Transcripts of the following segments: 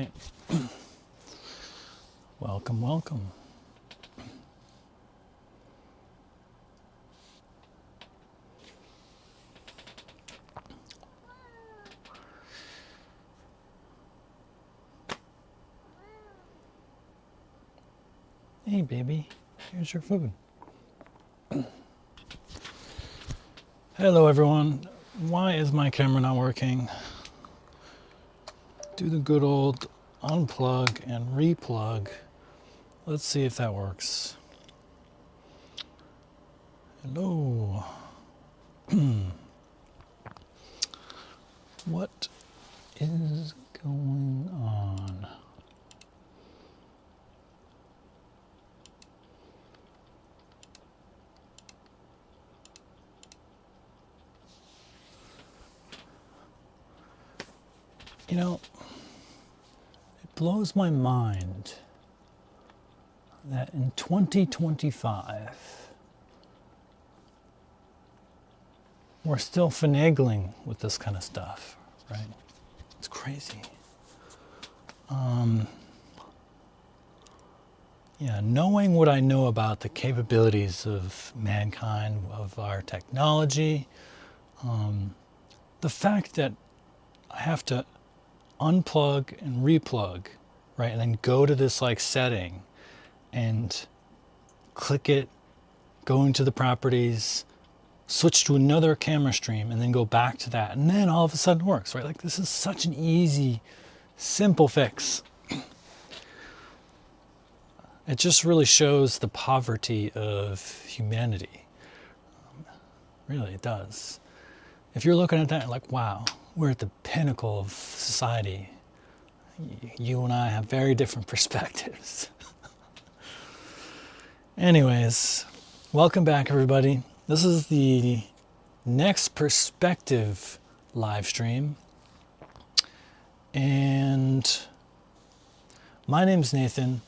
right. Welcome, welcome. Hey, baby, here's your food. Hello, everyone. Why is my camera not working? Do the good old unplug and replug. Let's see if that works. Hello. What is going on? You know, it blows my mind that in 2025, we're still finagling with this kind of stuff, right? It's crazy. Yeah, knowing what I know about the capabilities of mankind, of our technology, the fact that I have to unplug and replug, right? And then go to this like setting and click it, go into the properties, switch to another camera stream, and then go back to that. And then all of a sudden it works, right? Like this is such an easy, simple fix. It just really shows the poverty of humanity. Really, it does. If you're looking at that, you're like, wow, we're at the pinnacle of society. You and I have very different perspectives. Anyways, welcome back, everybody. This is the Next Perspective live stream. And my name's Nathan.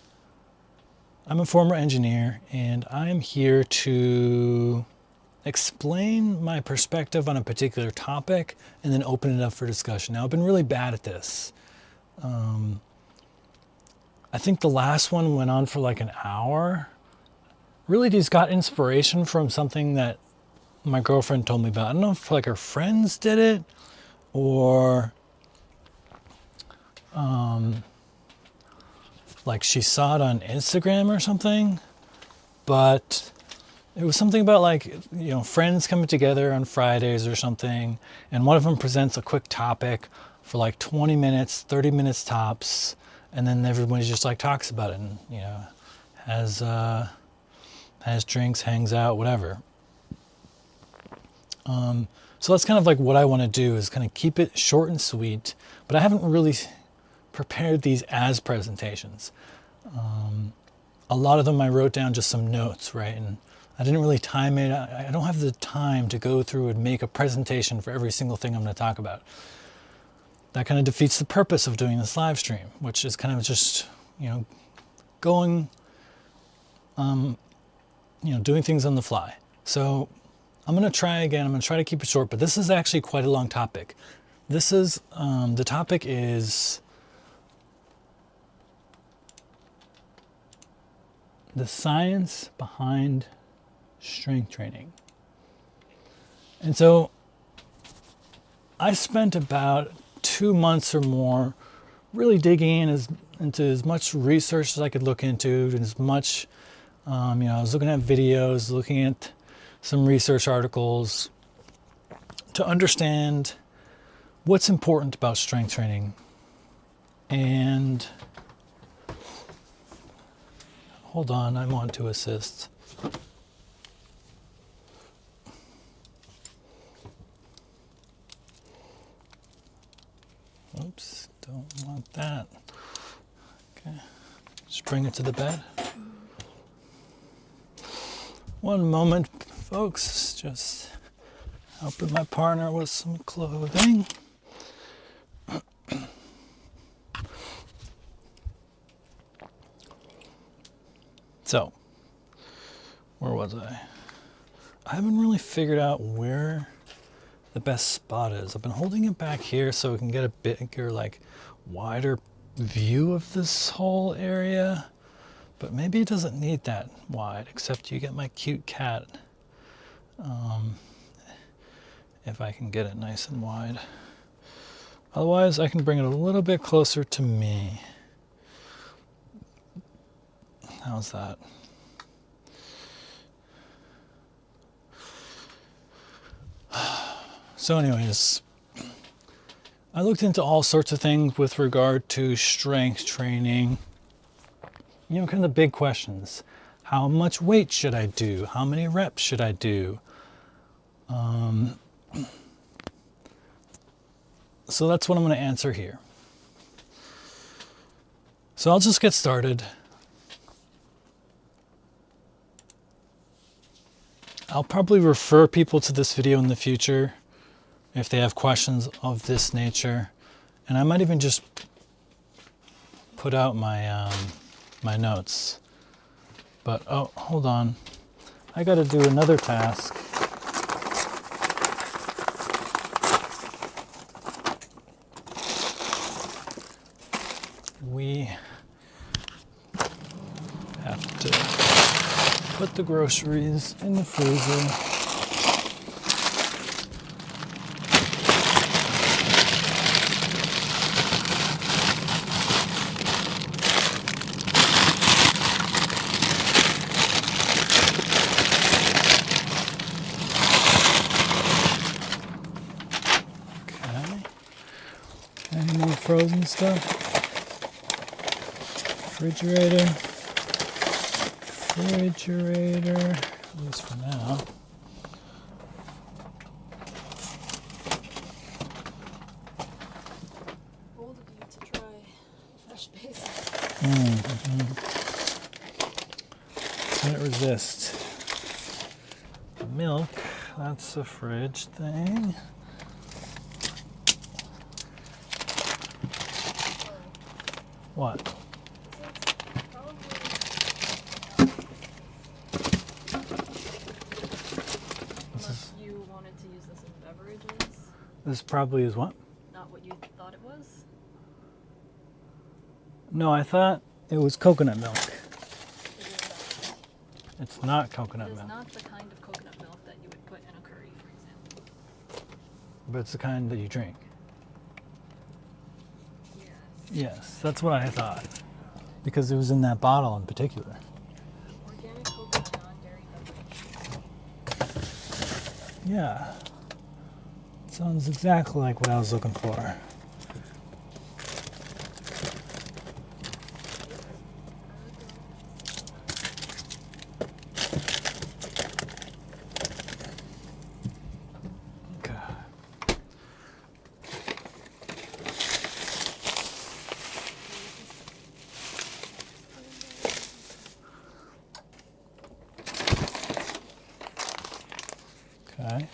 I'm a former engineer, and I'm here to explain my perspective on a particular topic and then open it up for discussion. Now, I've been really bad at this. I think the last one went on for like an hour. Really just got inspiration from something that my girlfriend told me about. I don't know if like her friends did it or like she saw it on Instagram or something, but it was something about like, you know, friends coming together on Fridays or something, and one of them presents a quick topic for like 20 minutes, 30 minutes tops, and then everybody just like talks about it and, you know, has drinks, hangs out, whatever. So that's kind of like what I want to do, is kind of keep it short and sweet, but I haven't really prepared these as presentations. A lot of them I wrote down just some notes, right? And I didn't really time it. I don't have the time to go through and make a presentation for every single thing I'm going to talk about. That kind of defeats the purpose of doing this live stream, which is kind of just, you know, going, you know, doing things on the fly. So I'm going to try again. I'm going to try to keep it short, but this is actually quite a long topic. This is, the topic is the science behind strength training. And so I spent about 2 months or more really digging in into as much research as I could look into, and as much, you know, I was looking at videos, looking at some research articles to understand what's important about strength training. And hold on, I'm on to assist. Oops, don't want that. Okay, just bring it to the bed. One moment, folks, just helping my partner with some clothing. So, where was I? I haven't really figured out where the best spot is. I've been holding it back here so we can get a bigger, like, wider view of this whole area, but maybe it doesn't need that wide, except you get my cute cat. If I can get it nice and wide. Otherwise, I can bring it a little bit closer to me. How's that? So anyways, I looked into all sorts of things with regard to strength training. You know, kind of big questions. How much weight should I do? How many reps should I do? So that's what I'm going to answer here. So I'll just get started. I'll probably refer people to this video in the future if they have questions of this nature. And I might even just put out my my notes. But oh, hold on. I got to do another task. We have to put the groceries in the freezer. Any more frozen stuff? Refrigerator, at least for now. Bold of you to try fresh basil. Can't resist. The milk, that's a fridge thing. What? You wanted to use this in beverages? This probably is what? Not what you thought it was? No, I thought it was coconut milk. It is not. It's not coconut It is milk. not the kind of coconut milk that you would put in a curry, for example. But it's the kind that you drink. Yes. Yes, that's what I thought. Because it was in that bottle in particular. Organic coconut, non-dairy beverage. Yeah. Sounds exactly like what I was looking for. Okay.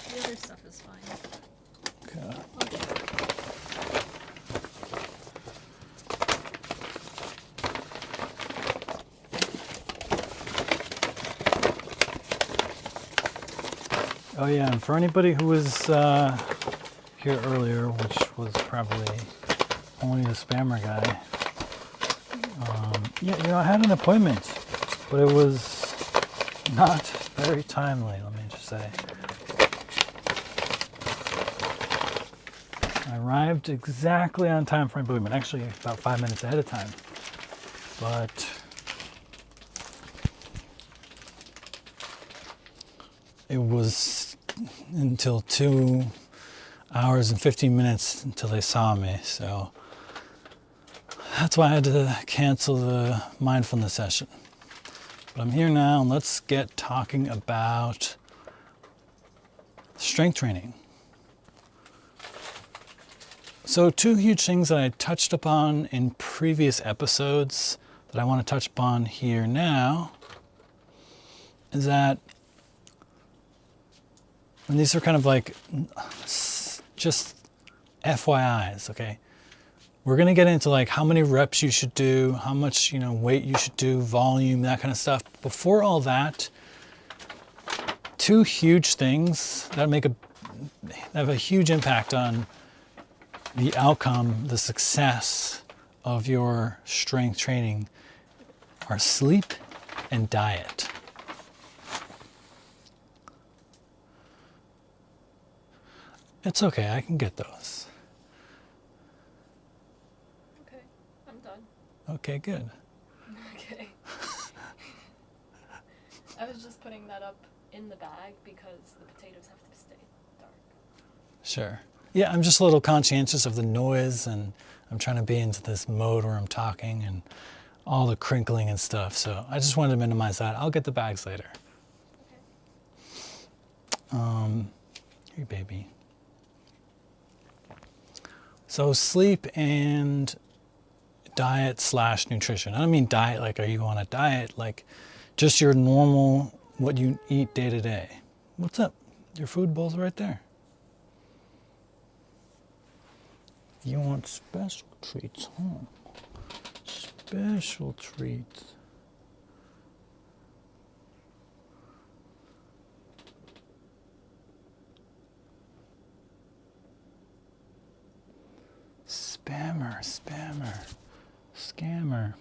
The other stuff is fine. Okay. Oh yeah, and for anybody who was here earlier, which was probably only the spammer guy, yeah, you know, I had an appointment, but it was not very timely, let me just say. I arrived exactly on time for my appointment, actually about 5 minutes ahead of time, but it was until 2 hours and 15 minutes until they saw me, so that's why I had to cancel the mindfulness session. But I'm here now, and let's get talking about strength training. So 2 huge things that I touched upon in previous episodes that I want to touch upon here now is that, and these are kind of like just FYIs, okay? We're going to get into like how many reps you should do, how much, you know, weight you should do, volume, that kind of stuff. Before all that, 2 huge things that have a huge impact on the outcome, the success of your strength training are sleep and diet. It's okay, I can get those. Okay, I'm done. Okay, good. Okay. I was just putting that up in the bag because the potatoes have to stay dark. Sure. Yeah, I'm just a little conscientious of the noise, and I'm trying to be into this mode where I'm talking and all the crinkling and stuff. So I just wanted to minimize that. I'll get the bags later. Okay. Here, baby. So sleep and diet / nutrition. I don't mean diet like are you on a diet, like just your normal, what you eat day to day. What's up? Your food bowl's right there. You want special treats, huh? Special treats. Spammer, scammer.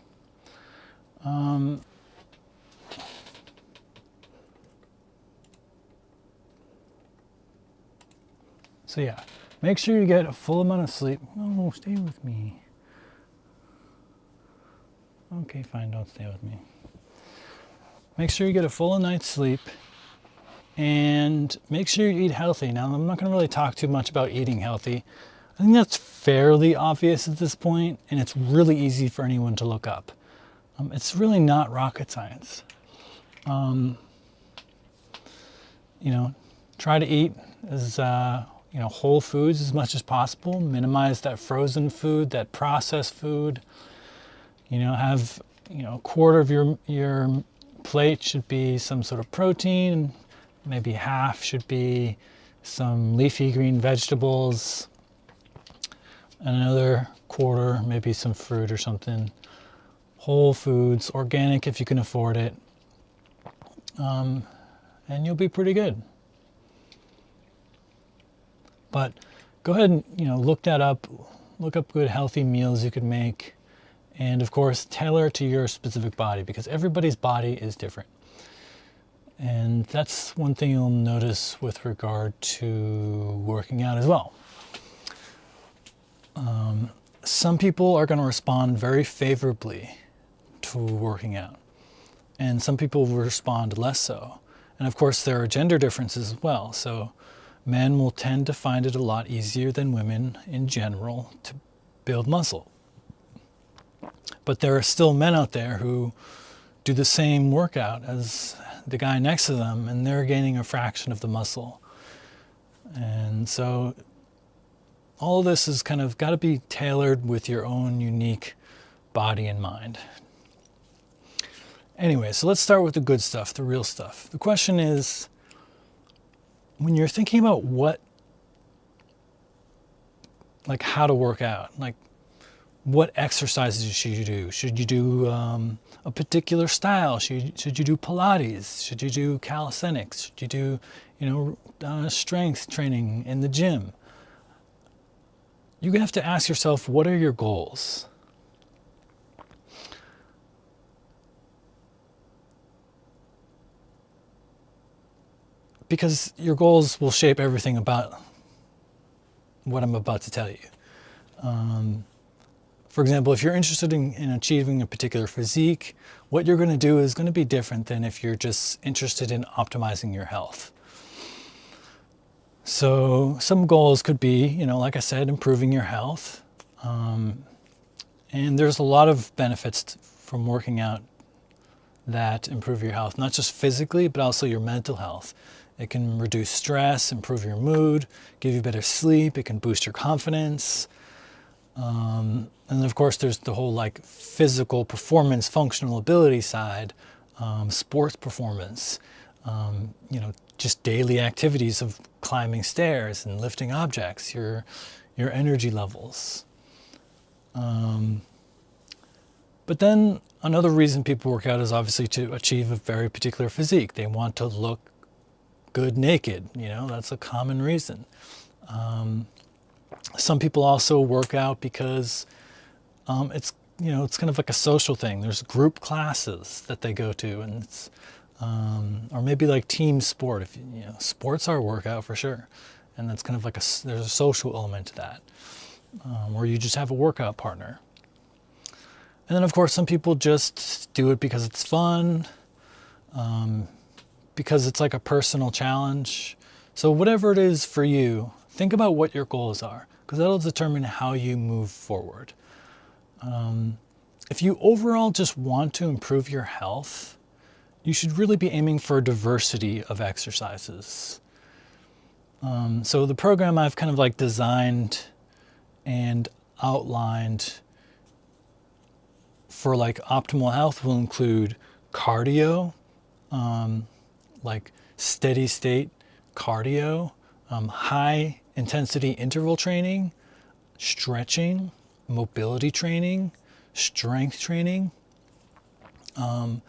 So yeah, make sure you get a full amount of sleep. Oh, stay with me. Okay, fine, don't stay with me. Make sure you get a full night's sleep and make sure you eat healthy. Now, I'm not going to really talk too much about eating healthy. I think that's fairly obvious at this point, and it's really easy for anyone to look up. It's really not rocket science. Try to eat as whole foods as much as possible. Minimize that frozen food, that processed food. Have a quarter of your plate should be some sort of protein. Maybe half should be some leafy green vegetables. And another quarter, maybe some fruit or something. Whole foods, organic if you can afford it. And you'll be pretty good. But go ahead and look that up. Look up good healthy meals you could make. And of course, tailor to your specific body because everybody's body is different. And that's one thing you'll notice with regard to working out as well. Some people are going to respond very favorably to working out, and some people will respond less so. And of course, there are gender differences as well. So men will tend to find it a lot easier than women in general to build muscle. But there are still men out there who do the same workout as the guy next to them, and they're gaining a fraction of the muscle. And so all of this is kind of got to be tailored with your own unique body in mind. Anyway, so let's start with the good stuff, the real stuff. The question is, when you're thinking about how to work out, what exercises should you do? Should you do a particular style? Should you do Pilates? Should you do calisthenics? Should you do, strength training in the gym? You have to ask yourself, what are your goals? Because your goals will shape everything about what I'm about to tell you. For example, if you're interested in achieving a particular physique, what you're going to do is going to be different than if you're just interested in optimizing your health. So some goals could be, like I said, improving your health. And there's a lot of benefits from working out that improve your health, not just physically, but also your mental health. It can reduce stress, improve your mood, give you better sleep. It can boost your confidence. And of course, there's the whole physical performance, functional ability side, sports performance, just daily activities of climbing stairs and lifting objects, your energy levels. But then another reason people work out is obviously to achieve a very particular physique. They want to look good naked, that's a common reason. Some people also work out because it's it's kind of like a social thing. There's group classes that they go to, and it's or maybe like team sport. If sports are a workout for sure, and that's kind of like there's a social element to that, where you just have a workout partner. And then of course some people just do it because it's fun, because it's like a personal challenge. So whatever it is for you, think about what your goals are, because that'll determine how you move forward. If you overall just want to improve your health, you should really be aiming for a diversity of exercises. So the program I've kind of like designed and outlined for like optimal health will include cardio, like steady state cardio, high intensity interval training, stretching, mobility training, strength training. And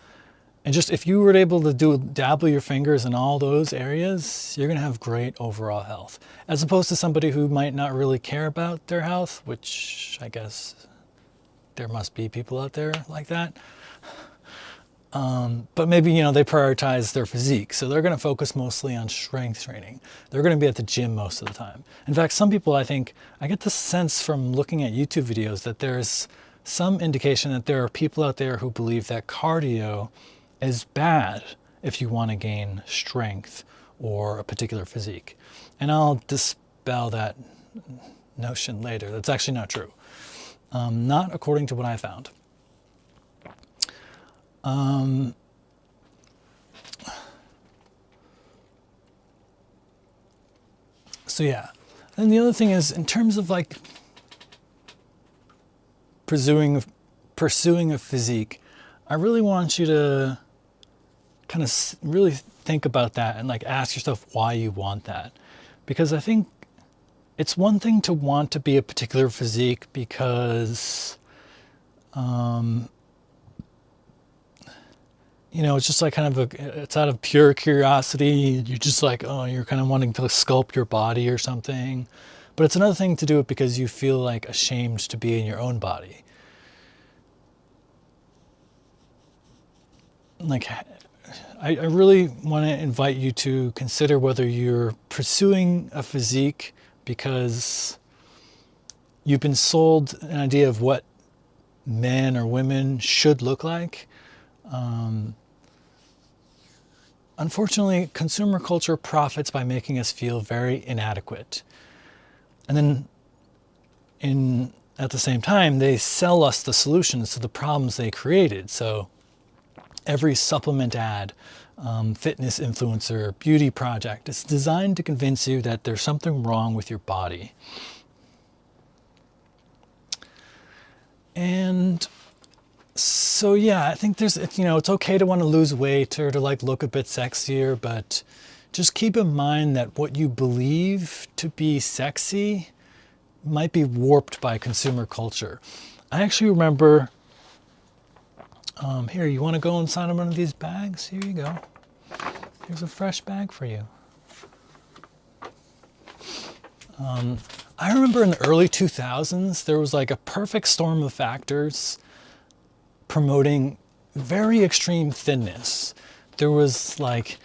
just if you were able to dabble your fingers in all those areas, you're going to have great overall health. As opposed to somebody who might not really care about their health, which I guess there must be people out there like that. But maybe, they prioritize their physique. So they're going to focus mostly on strength training. They're going to be at the gym most of the time. In fact, some people, I get the sense from looking at YouTube videos that there's some indication that there are people out there who believe that cardio is bad if you want to gain strength or a particular physique. And I'll dispel that notion later. That's actually not true. Not according to what I found. So yeah. And the other thing is, in terms of like pursuing a physique, I really want you to kind of really think about that and like ask yourself why you want that. Because I think it's one thing to want to be a particular physique because, it's just like kind of it's out of pure curiosity. You're just like, you're kind of wanting to sculpt your body or something. But it's another thing to do it because you feel like ashamed to be in your own body. Like, I really want to invite you to consider whether you're pursuing a physique because you've been sold an idea of what men or women should look like. Unfortunately, consumer culture profits by making us feel very inadequate. And then at the same time, they sell us the solutions to the problems they created. So every supplement ad, fitness influencer, beauty project, it's designed to convince you that there's something wrong with your body. And so yeah, I think there's, it's okay to want to lose weight or to like look a bit sexier, but just keep in mind that what you believe to be sexy might be warped by consumer culture. I actually remember, here, you want to go inside of one of these bags? Here you go. Here's a fresh bag for you. I remember in the early 2000s, there was like a perfect storm of factors promoting very extreme thinness. There was like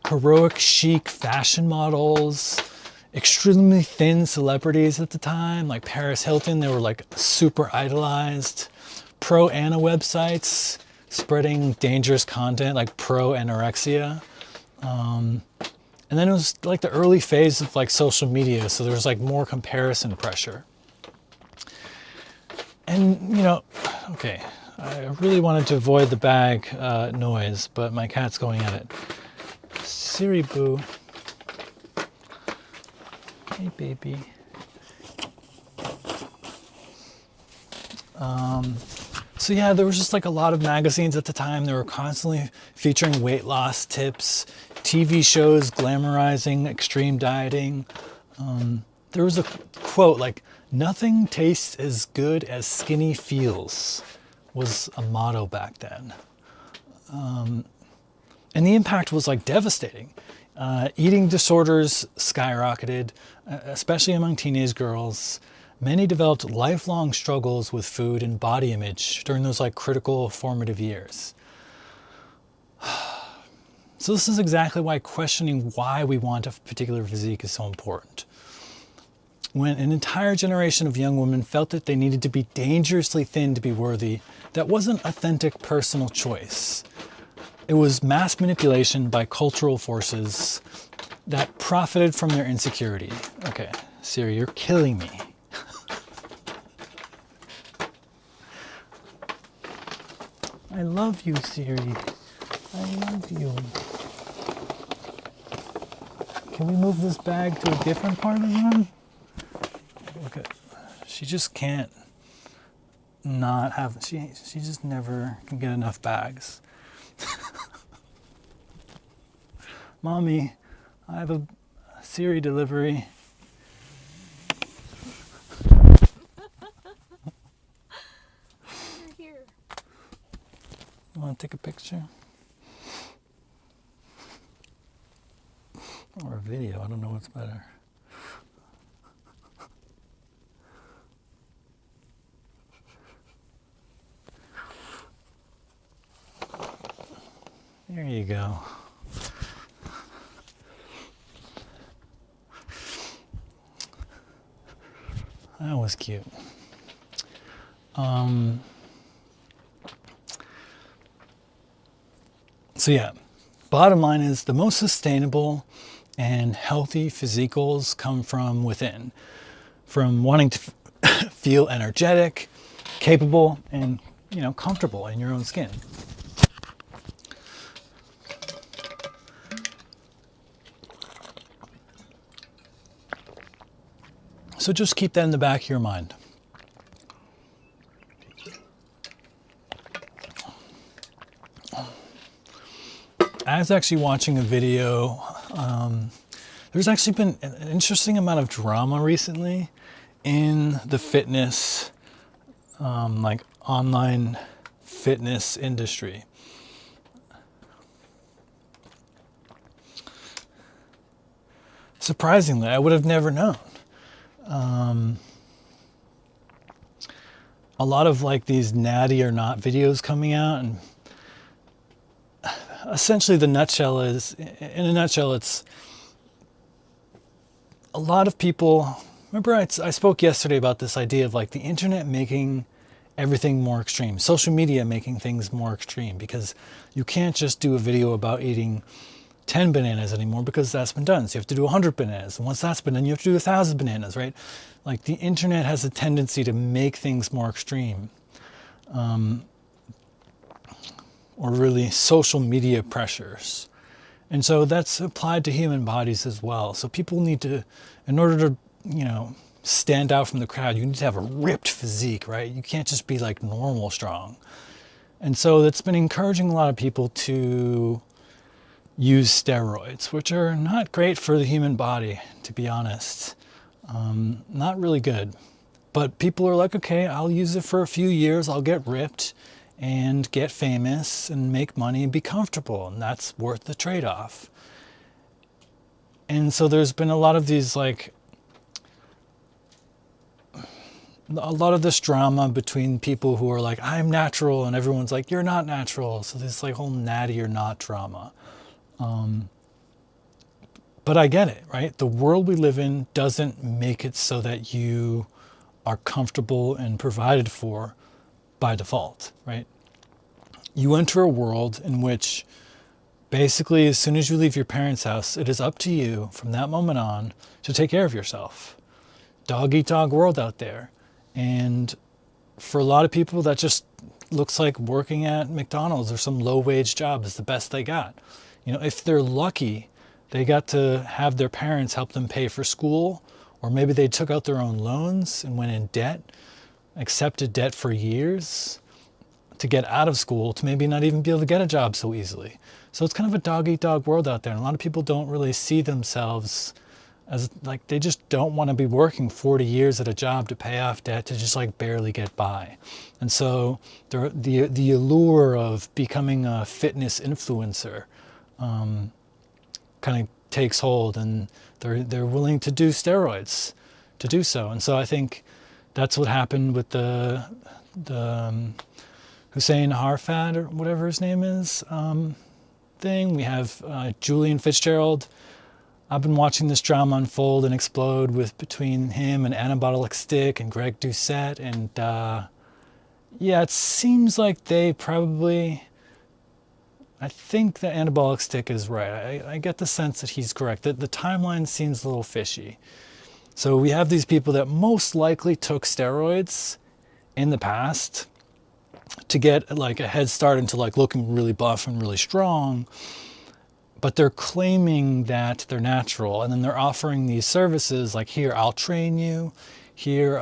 heroic chic fashion models, extremely thin celebrities at the time, like Paris Hilton. They were like super idolized. Pro-ana websites spreading dangerous content like pro-anorexia. And then it was like the early phase of like social media, so there was like more comparison pressure. And okay, I really wanted to avoid the bag noise, but my cat's going at it. Siri Boo. Hey baby. So yeah, there was just like a lot of magazines at the time. They were constantly featuring weight loss tips, TV shows glamorizing extreme dieting. There was a quote like, "Nothing tastes as good as skinny feels," was a motto back then. And the impact was like devastating. Eating disorders skyrocketed, especially among teenage girls. Many developed lifelong struggles with food and body image during those like critical formative years. So this is exactly why questioning why we want a particular physique is so important. When an entire generation of young women felt that they needed to be dangerously thin to be worthy, that wasn't authentic personal choice. It was mass manipulation by cultural forces that profited from their insecurity. Okay, Siri, you're killing me. I love you, Siri. I love you. Can we move this bag to a different part of the room? Look at, she just can't not have, she just never can get enough bags. Mommy, I have a Siri delivery. You're here. You want to take a picture? Or a video, I don't know what's better. There you go. That was cute. So yeah, bottom line is the most sustainable and healthy physicals come from within, from wanting to feel energetic, capable, and comfortable in your own skin. So just keep that in the back of your mind. I was actually watching a video. There's actually been an interesting amount of drama recently in the fitness, like online fitness industry. Surprisingly, I would have never known. A lot of like these natty or not videos coming out, and essentially in a nutshell, it's a lot of people. Remember, I spoke yesterday about this idea of like the internet making everything more extreme, social media making things more extreme, because you can't just do a video about eating 10 bananas anymore because that's been done. So you have to do 100 bananas. And once that's been done, you have to do 1,000 bananas, right? Like the internet has a tendency to make things more extreme. Or really social media pressures. And so that's applied to human bodies as well. So people need to, in order to, stand out from the crowd, you need to have a ripped physique, right? You can't just be like normal strong. And so that's been encouraging a lot of people to use steroids, which are not great for the human body, to be honest. Not really good. But people are like, okay, I'll use it for a few years, I'll get ripped and get famous and make money and be comfortable, and that's worth the trade-off. And so there's been a lot of these a lot of this drama between people who are like, I'm natural, and everyone's like, you're not natural. So this like whole natty or not drama. But I get it, right? The world we live in doesn't make it so that you are comfortable and provided for by default, right? You enter a world in which basically as soon as you leave your parents' house, it is up to you from that moment on to take care of yourself. Dog eat dog world out there. And for a lot of people, that just looks like working at McDonald's or some low-wage job is the best they got. If they're lucky, they got to have their parents help them pay for school, or maybe they took out their own loans and went in debt, accepted debt for years to get out of school, to maybe not even be able to get a job so easily. So it's kind of a dog-eat-dog world out there. And a lot of people don't really see themselves as like, they just don't want to be working 40 years at a job to pay off debt to just like barely get by. And so the allure of becoming a fitness influencer kind of takes hold, and they're willing to do steroids to do so. And so I think that's what happened with the Hussein Harfad, or whatever his name is, thing. We have Julian Fitzgerald. I've been watching this drama unfold and explode with between him and Anabolic Stick and Greg Doucette, and yeah, it seems like they probably, I think that Anabolic Stick is right. I get the sense that he's correct. The timeline seems a little fishy. So we have these people that most likely took steroids in the past to get like a head start into like looking really buff and really strong, but they're claiming that they're natural, and then they're offering these services like, here, I'll train you, here,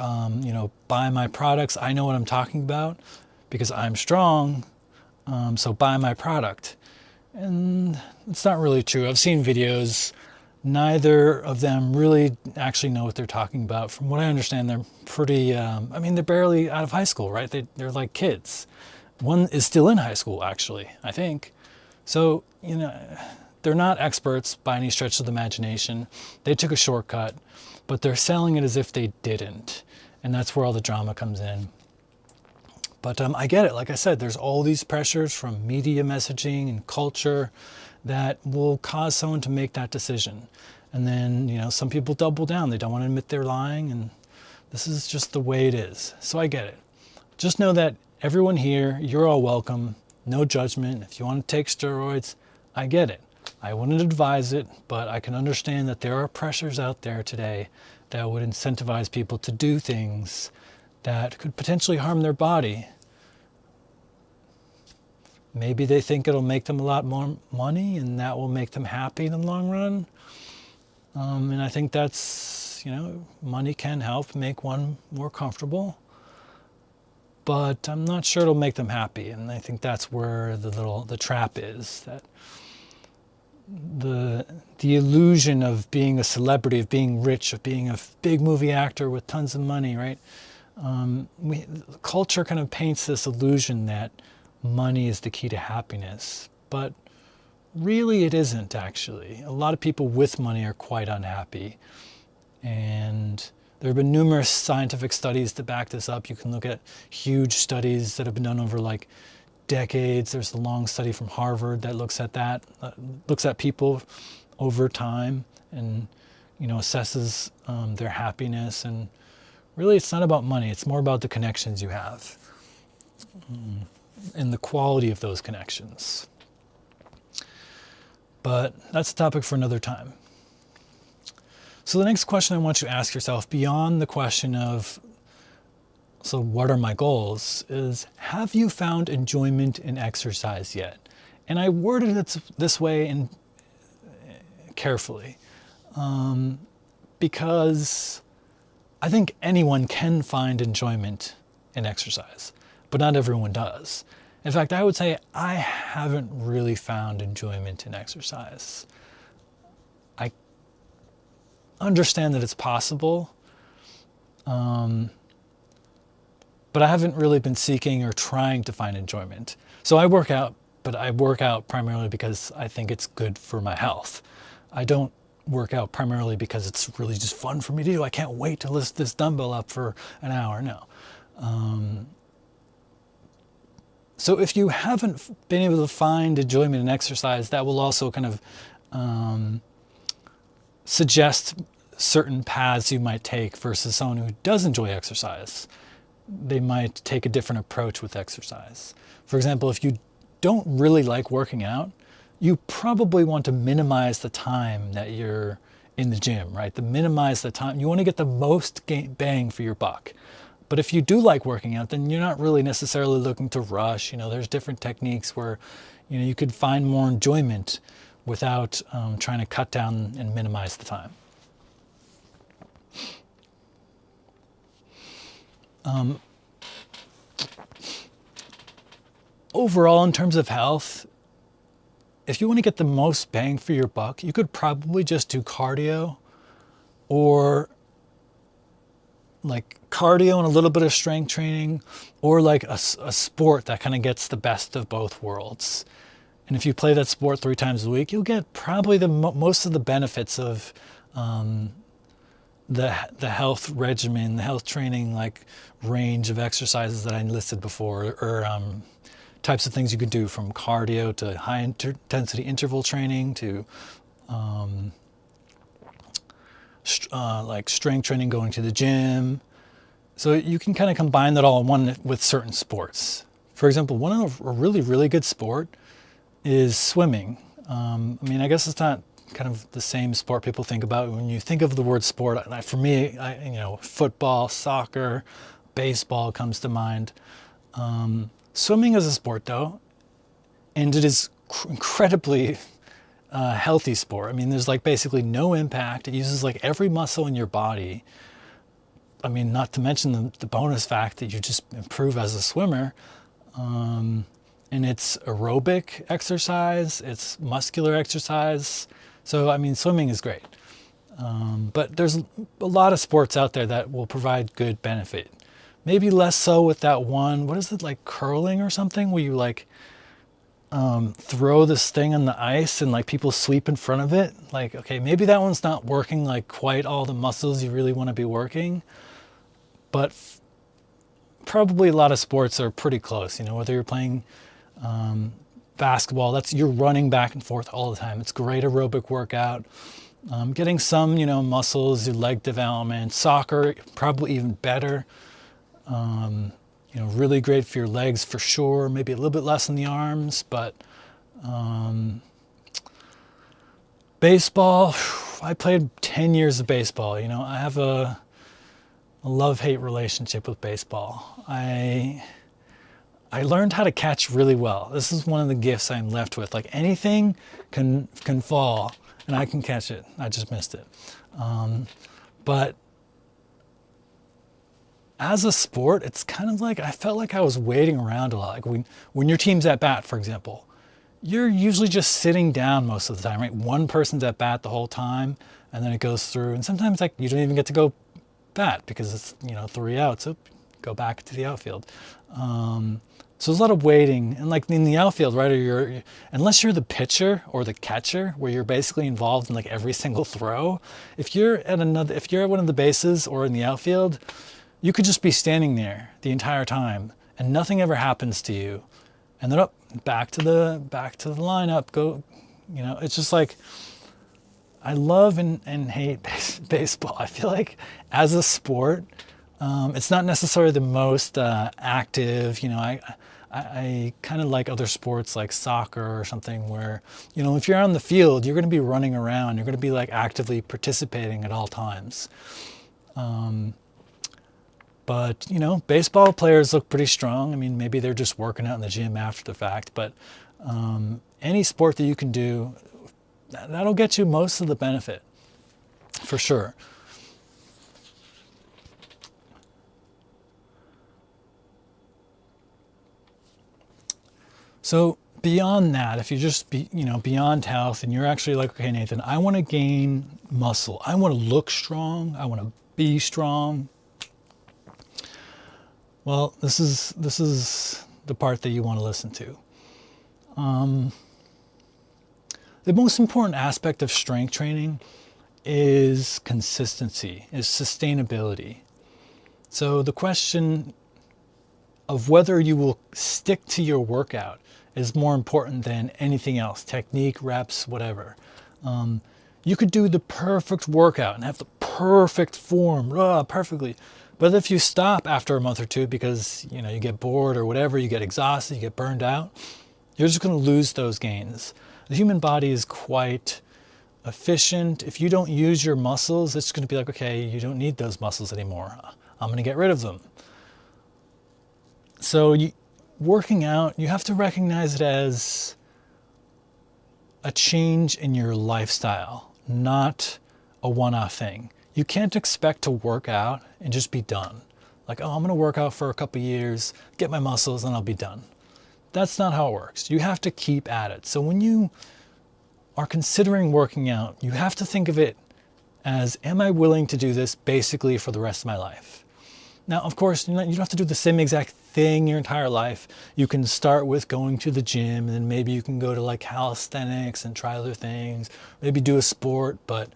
buy my products. I know what I'm talking about because I'm strong, so buy my product. And it's not really true. I've seen videos. Neither of them really actually know what they're talking about. From what I understand, they're pretty, they're barely out of high school, right? They're like kids. One is still in high school, actually, I think. So, they're not experts by any stretch of the imagination. They took a shortcut, but they're selling it as if they didn't. And that's where all the drama comes in. But I get it. Like I said, there's all these pressures from media messaging and culture that will cause someone to make that decision. And then, some people double down. They don't want to admit they're lying, and this is just the way it is. So I get it. Just know that everyone here, you're all welcome. No judgment. If you want to take steroids, I get it. I wouldn't advise it, but I can understand that there are pressures out there today that would incentivize people to do things that could potentially harm their body. Maybe they think it'll make them a lot more money, and that will make them happy in the long run. And I think that's, money can help make one more comfortable, but I'm not sure it'll make them happy. And I think that's where the trap is, that the illusion of being a celebrity, of being rich, of being a big movie actor with tons of money, right? Culture kind of paints this illusion that money is the key to happiness, but really it isn't, actually. A lot of people with money are quite unhappy, and there have been numerous scientific studies to back this up. You can look at huge studies that have been done over like decades. There's a long study from Harvard that looks at people over time and assesses their happiness. And really, it's not about money. It's more about the connections you have and the quality of those connections. But that's a topic for another time. So the next question I want you to ask yourself, beyond the question of, so what are my goals, is, have you found enjoyment in exercise yet? And I worded it this way and carefully, because I think anyone can find enjoyment in exercise, but not everyone does. In fact, I would say I haven't really found enjoyment in exercise. I understand that it's possible, but I haven't really been seeking or trying to find enjoyment. So I work out, but I work out primarily because I think it's good for my health. I don't work out primarily because it's really just fun for me to do. I can't wait to lift this dumbbell up for an hour. No. So if you haven't been able to find enjoyment in exercise, that will also kind of suggest certain paths you might take versus someone who does enjoy exercise. They might take a different approach with exercise. For example, if you don't really like working out, you probably want to minimize the time that you're in the gym, right? Minimize the time. You want to get the most bang for your buck. But if you do like working out, then you're not really necessarily looking to rush. There's different techniques where, you could find more enjoyment without trying to cut down and minimize the time. Overall, in terms of health, if you want to get the most bang for your buck, you could probably just do cardio, or like cardio and a little bit of strength training, or like a sport that kind of gets the best of both worlds. And if you play that sport 3 times a week, you'll get probably most of the benefits of the health regimen, the health training, like range of exercises that I listed before, or types of things you could do, from cardio to high intensity interval training to like strength training, going to the gym. So you can kind of combine that all in one with certain sports. For example, a really, really good sport is swimming. I mean, I guess it's not kind of the same sport people think about when you think of the word sport. For me, football, soccer, baseball comes to mind. Swimming is a sport though, and it is incredibly healthy sport. I mean, there's like basically no impact. It uses like every muscle in your body. I mean, not to mention the bonus fact that you just improve as a swimmer. And it's aerobic exercise, it's muscular exercise. So, I mean, swimming is great. But there's a lot of sports out there that will provide good benefit. Maybe less so with that one, what is it, like curling or something, where you like throw this thing on the ice and like people sweep in front of it. Like, okay, maybe that one's not working like quite all the muscles you really want to be working. But probably a lot of sports are pretty close, whether you're playing basketball, you're running back and forth all the time. It's great aerobic workout. Getting some, muscles, your leg development. Soccer, probably even better. Really great for your legs for sure. Maybe a little bit less in the arms, but baseball, I played 10 years of baseball. I have a love-hate relationship with baseball. I learned how to catch really well. This is one of the gifts I'm left with. Like, anything can fall and I can catch it. I just missed it. But as a sport, it's kind of like, I felt like I was waiting around a lot. Like when your team's at bat, for example, you're usually just sitting down most of the time, right? One person's at bat the whole time, and then it goes through. And sometimes like you don't even get to go bat because it's 3 outs. So go back to the outfield. So there's a lot of waiting, and like in the outfield, right? Unless you're the pitcher or the catcher, where you're basically involved in like every single throw. If you're at one of the bases or in the outfield, you could just be standing there the entire time, and nothing ever happens to you. And then back to the lineup. Go, it's just like, I love and hate baseball. I feel like as a sport, it's not necessarily the most active. I kind of like other sports like soccer or something where, if you're on the field, you're going to be running around. You're going to be like actively participating at all times. But, baseball players look pretty strong. I mean, maybe they're just working out in the gym after the fact. But any sport that you can do, that'll get you most of the benefit, for sure. So beyond that, if you just beyond health, and you're actually like, okay, Nathan, I want to gain muscle. I want to look strong. I want to be strong. Well, this is the part that you want to listen to. The most important aspect of strength training is consistency, is sustainability. So the question of whether you will stick to your workout is more important than anything else, technique, reps, whatever. You could do the perfect workout and have the perfect form, perfectly. But if you stop after a month or two because you get bored or whatever, you get exhausted, you get burned out, you're just going to lose those gains. The human body is quite efficient. If you don't use your muscles, it's going to be like, okay, you don't need those muscles anymore. I'm going to get rid of them. So working out, you have to recognize it as a change in your lifestyle, not a one-off thing. You can't expect to work out and just be done. Like, I'm going to work out for a couple years, get my muscles, and I'll be done. That's not how it works. You have to keep at it. So when you are considering working out, you have to think of it as, am I willing to do this basically for the rest of my life? Now, of course, you don't have to do the same exact thing your entire life. You can start with going to the gym, and then maybe you can go to like calisthenics and try other things, maybe do a sport. But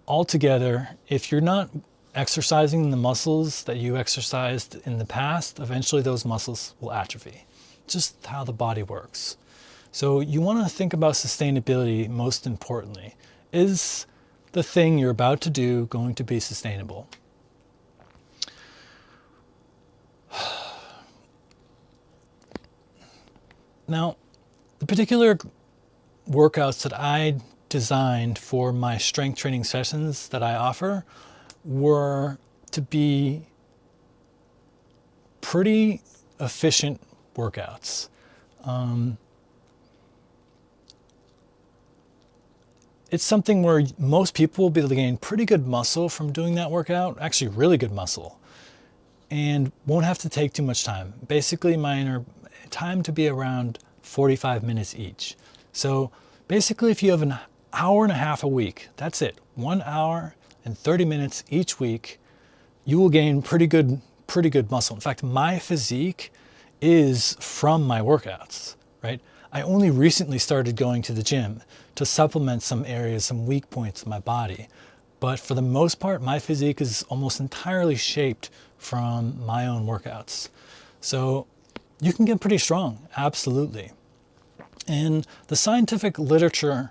altogether, if you're not exercising the muscles that you exercised in the past, eventually those muscles will atrophy. Just how the body works. So you want to think about sustainability most importantly. Is the thing you're about to do going to be sustainable? Now, the particular workouts that I designed for my strength training sessions that I offer were to be pretty efficient workouts. It's something where most people will be able to gain pretty good muscle from doing that workout, actually really good muscle, and won't have to take too much time. Basically, mine are timed to be around 45 minutes each. So basically, if you have an hour and a half a week, that's it, 1 hour and 30 minutes each week, you will gain pretty good muscle. In fact, my physique is from my workouts, right? I only recently started going to the gym to supplement some areas, some weak points in my body. But for the most part, my physique is almost entirely shaped from my own workouts. So you can get pretty strong, absolutely. And the scientific literature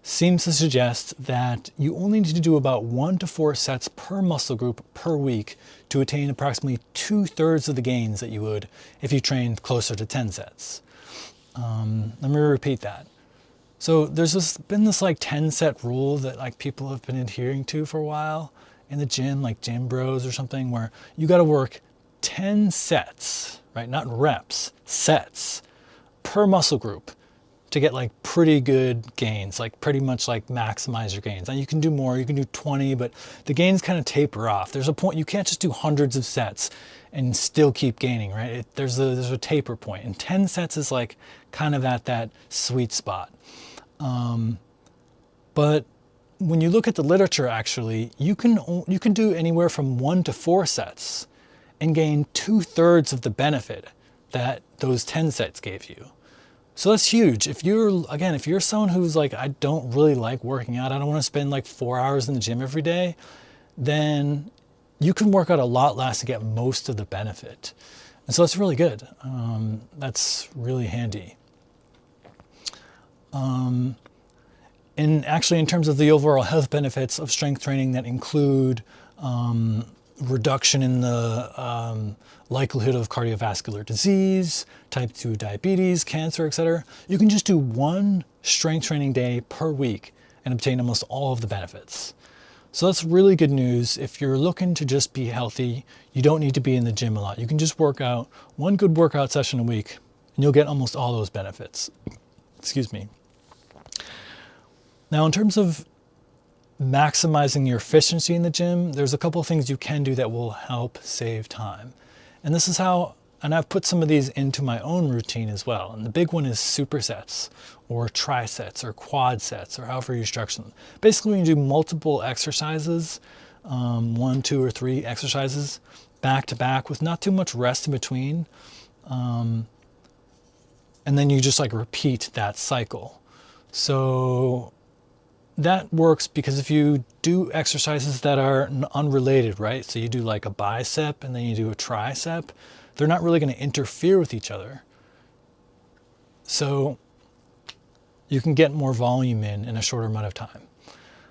seems to suggest that you only need to do about 1 to 4 sets per muscle group per week to attain approximately 2/3 of the gains that you would if you trained closer to 10 sets. Let me repeat that. So there's been this like 10 set rule that like people have been adhering to for a while in the gym, like Gym Bros or something, where you got to work 10 sets, right? Not reps, sets per muscle group to get like pretty good gains, like pretty much like maximize your gains. Now you can do more, you can do 20, but the gains kind of taper off. There's a point, you can't just do hundreds of sets and still keep gaining, right? There's a taper point, and 10 sets is like kind of at that sweet spot. But when you look at the literature, actually, you can do anywhere from 1 to 4 sets and gain 2/3 of the benefit that those 10 sets gave you. So that's huge. If you're someone who's like, I don't really like working out, I don't want to spend like 4 hours in the gym every day, then you can work out a lot less to get most of the benefit. And so that's really good. That's really handy. And actually, in terms of the overall health benefits of strength training that include reduction in the likelihood of cardiovascular disease, type 2 diabetes, cancer, etc., you can just do 1 strength training day per week and obtain almost all of the benefits. So that's really good news. If you're looking to just be healthy, you don't need to be in the gym a lot. You can just work out 1 good workout session a week and you'll get almost all those benefits. Excuse me. Now, in terms of maximizing your efficiency in the gym, there's a couple of things you can do that will help save time. And this is how, and I've put some of these into my own routine as well. And the big one is supersets or trisets or quad sets or however you structure them. Basically, when you do multiple exercises, 1, 2, or 3 exercises back to back with not too much rest in between, and then you just like repeat that cycle. So that works because if you do exercises that are unrelated, right? So you do like a bicep and then you do a tricep, they're not really going to interfere with each other. So you can get more volume in a shorter amount of time.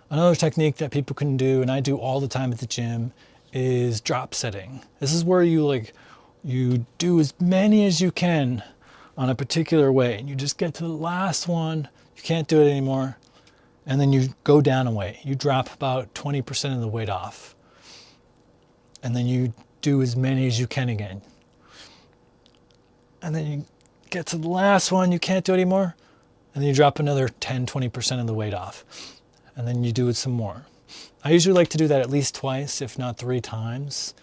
Another technique that people can do, and I do all the time at the gym, is drop setting. This is where you do as many as you can on a particular way, and you just get to the last one, you can't do it anymore, and then you go down a weight. You drop about 20% of the weight off, and then you do as many as you can again. And then you get to the last one, you can't do it anymore, and then you drop another 10-20% of the weight off, and then you do it some more. I usually like to do that at least twice, if not 3 times.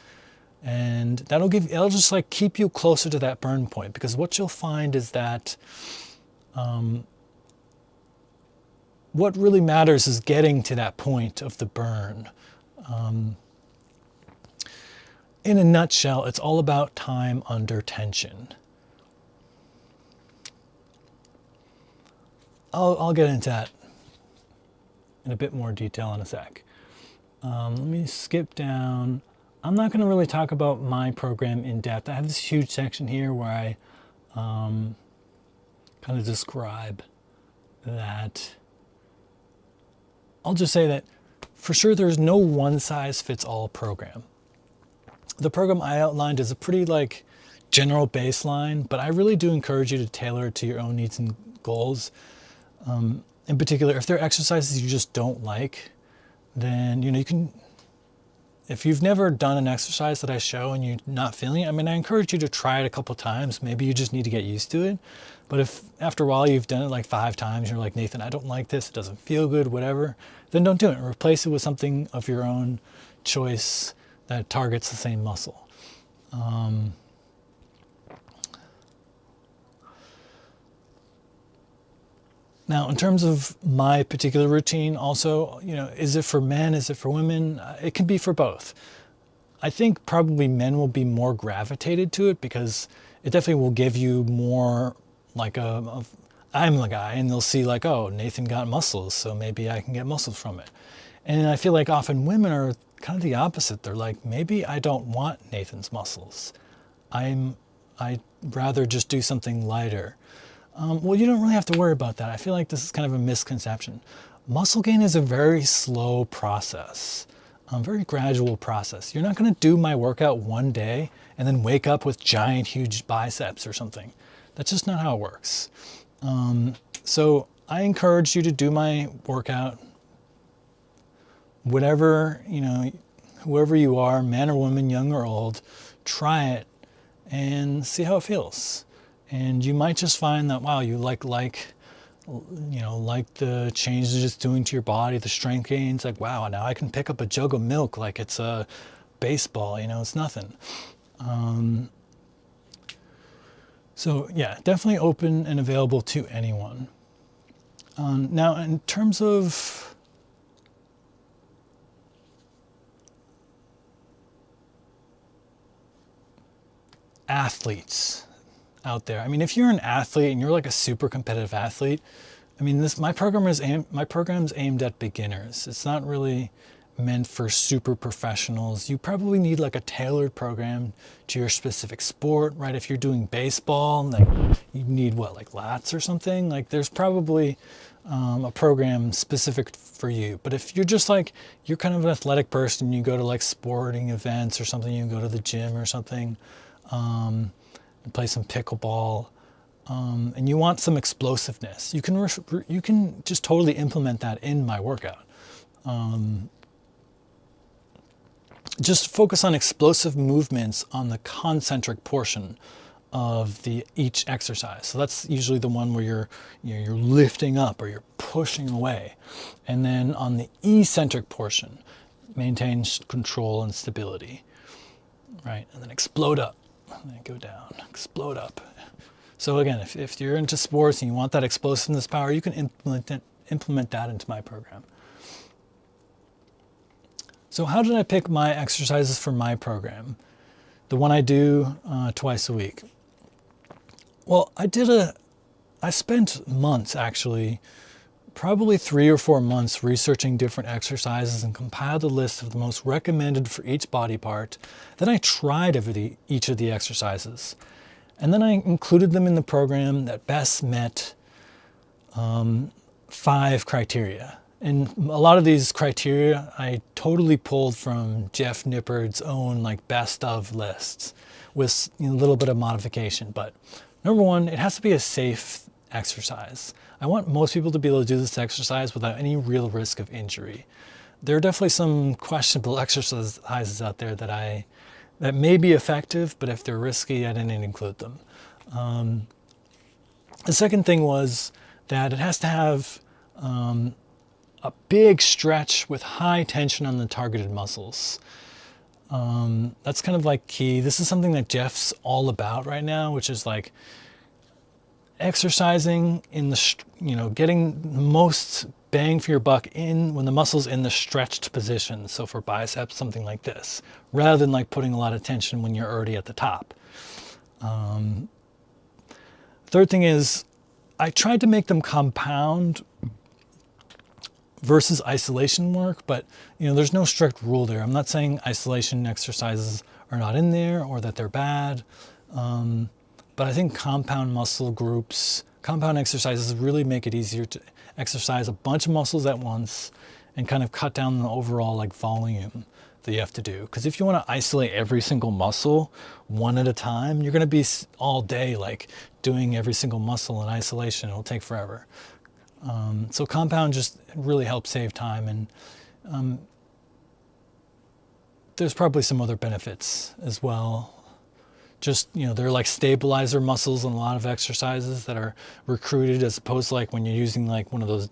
And it'll just like keep you closer to that burn point, because what you'll find is that what really matters is getting to that point of the burn. in a nutshell, it's all about time under tension. I'll get into that in a bit more detail in a sec. Let me skip down. I'm not going to really talk about my program in depth. I have this huge section here where I kind of describe that. I'll just say that for sure there's no one size fits all program. The program I outlined is a pretty like general baseline, but I really do encourage you to tailor it to your own needs and goals. In particular, if there are exercises you just don't like, then you can, if you've never done an exercise that I show and you're not feeling it, I mean, I encourage you to try it a couple times. Maybe you just need to get used to it. But if after a while you've done it like 5 times, you're like, Nathan, I don't like this, it doesn't feel good, whatever, then don't do it. Replace it with something of your own choice that targets the same muscle. Now, in terms of my particular routine, also, is it for men? Is it for women? It can be for both. I think probably men will be more gravitated to it because it definitely will give you more like I'm the guy, and they'll see like, oh, Nathan got muscles, so maybe I can get muscles from it. And I feel like often women are kind of the opposite. They're like, maybe I don't want Nathan's muscles. I'd rather just do something lighter. Well, you don't really have to worry about that. I feel like this is kind of a misconception. Muscle gain is a very slow process, very gradual process. You're not going to do my workout one day and then wake up with giant, huge biceps or something. That's just not how it works. So I encourage you to do my workout, whatever, whoever you are, man or woman, young or old, try it and see how it feels. And you might just find that, wow, you like the changes it's doing to your body, the strength gains, like, wow, now I can pick up a jug of milk like it's a baseball, it's nothing. So yeah, definitely open and available to anyone. Now, in terms of athletes out there, I mean, if you're an athlete and you're like a super competitive athlete, I mean, my program's aimed at beginners. It's not really meant for super professionals. You probably need like a tailored program to your specific sport, right? If you're doing baseball, like you need like lats or something, like there's probably a program specific for you. But if you're just like, you're kind of an athletic person, you go to like sporting events or something, you can go to the gym or something, and play some pickleball, and you want some explosiveness, you can just totally implement that in my workout. Just focus on explosive movements on the concentric portion of each exercise. So that's usually the one where you're lifting up or you're pushing away. And then on the eccentric portion, maintain control and stability, right? And then explode up, and then go down, explode up. So again, if you're into sports and you want that explosiveness power, you can implement that into my program. So how did I pick my exercises for my program? The one I do twice a week. Well, I spent months actually, probably 3 or 4 months researching different exercises and compiled a list of the most recommended for each body part. Then I tried each of the exercises. And then I included them in the program that best met 5 criteria. And a lot of these criteria I totally pulled from Jeff Nippard's own like best of lists with a little bit of modification. But number 1, it has to be a safe exercise. I want most people to be able to do this exercise without any real risk of injury. There are definitely some questionable exercises out there that may be effective, but if they're risky, I didn't include them. The second thing was that it has to have a big stretch with high tension on the targeted muscles. That's kind of like key. This is something that Jeff's all about right now, which is like exercising in the, getting the most bang for your buck in when the muscle's in the stretched position. So for biceps, something like this, rather than like putting a lot of tension when you're already at the top. Third thing is I tried to make them compound versus isolation work, but there's no strict rule there. I'm not saying isolation exercises are not in there or that they're bad. But I think compound muscle groups, compound exercises really make it easier to exercise a bunch of muscles at once and kind of cut down the overall like volume that you have to do. Because if you want to isolate every single muscle one at a time, you're going to be all day like doing every single muscle in isolation. It'll take forever. So compound just really helps save time, and there's probably some other benefits as well. Just, they're like stabilizer muscles in a lot of exercises that are recruited, as opposed to like when you're using like one of those,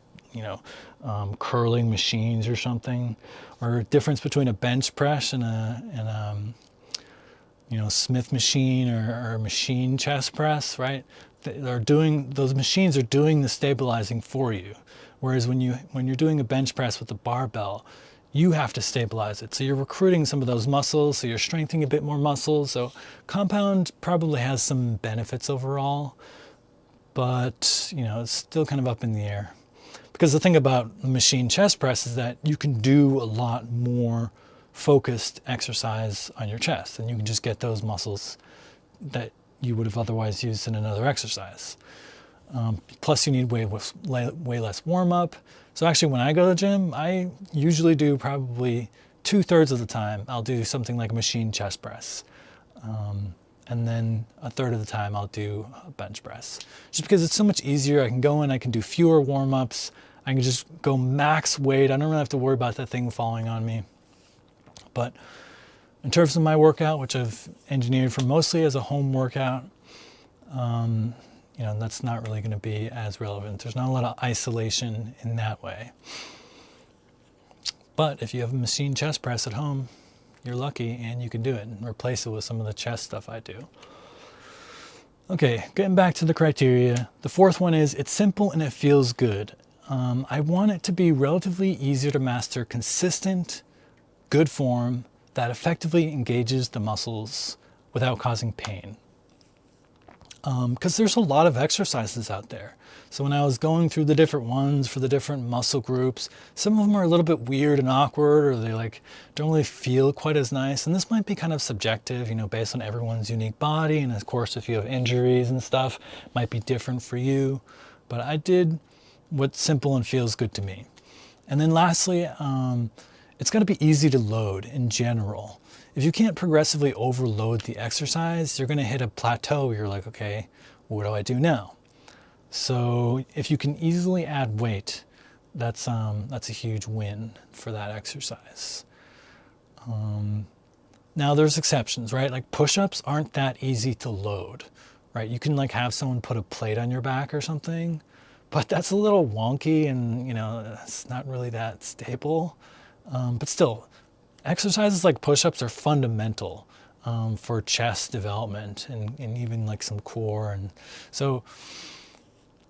curling machines or something. Or difference between a bench press and a Smith machine or a machine chest press, right? Those machines are doing the stabilizing for you. Whereas when you're doing a bench press with a barbell, you have to stabilize it. So you're recruiting some of those muscles, so you're strengthening a bit more muscles. So compound probably has some benefits overall, but it's still kind of up in the air. Because the thing about the machine chest press is that you can do a lot more focused exercise on your chest, and you can just get those muscles that you would have otherwise used in another exercise. Plus you need way less warm up. So actually when I go to the gym, I usually do probably 2/3 of the time, I'll do something like a machine chest press. And then 1/3 of the time I'll do a bench press. Just because it's so much easier. I can go in, I can do fewer warm ups. I can just go max weight. I don't really have to worry about that thing falling on me. But in terms of my workout, which I've engineered for mostly as a home workout, that's not really going to be as relevant. There's not a lot of isolation in that way. But if you have a machine chest press at home, you're lucky and you can do it and replace it with some of the chest stuff I do. Okay, getting back to the criteria. The fourth one is it's simple and it feels good. I want it to be relatively easier to master consistent, good form that effectively engages the muscles without causing pain. Because there's a lot of exercises out there. So when I was going through the different ones for the different muscle groups, some of them are a little bit weird and awkward, or they don't really feel quite as nice. And this might be kind of subjective, based on everyone's unique body. And of course, if you have injuries and stuff, it might be different for you. But I did what's simple and feels good to me. And then lastly, it's got to be easy to load in general. If you can't progressively overload the exercise, you're going to hit a plateau where you're like, okay, what do I do now? So if you can easily add weight, that's a huge win for that exercise. Now there's exceptions, right? Like push-ups aren't that easy to load, right? You can have someone put a plate on your back or something, but that's a little wonky and it's not really that stable. But still, exercises like push-ups are fundamental for chest development and even some core. And so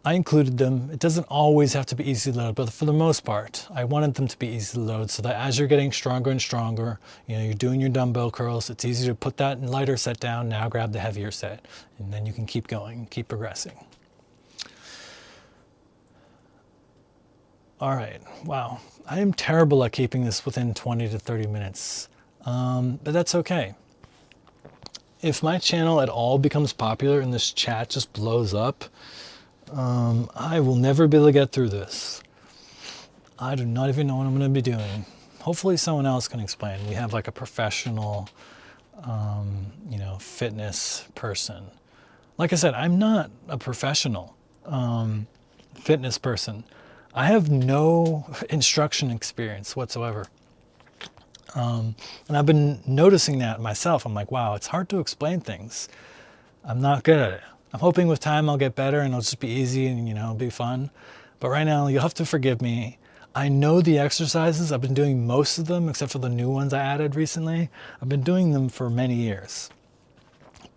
I included them. It doesn't always have to be easy to load, but for the most part, I wanted them to be easy to load so that as you're getting stronger and stronger, you're doing your dumbbell curls, it's easy to put that lighter set down, now grab the heavier set, and then you can keep going, keep progressing. All right, wow. I am terrible at keeping this within 20 to 30 minutes, but that's okay. If my channel at all becomes popular and this chat just blows up, I will never be able to get through this. I do not even know what I'm going to be doing. Hopefully someone else can explain. We have a professional, fitness person. Like I said, I'm not a professional fitness person. I have no instruction experience whatsoever. And I've been noticing that myself. I'm like, wow, it's hard to explain things. I'm not good at it. I'm hoping with time I'll get better and it'll just be easy and, it'll be fun. But right now, you'll have to forgive me. I know the exercises. I've been doing most of them, except for the new ones I added recently. I've been doing them for many years.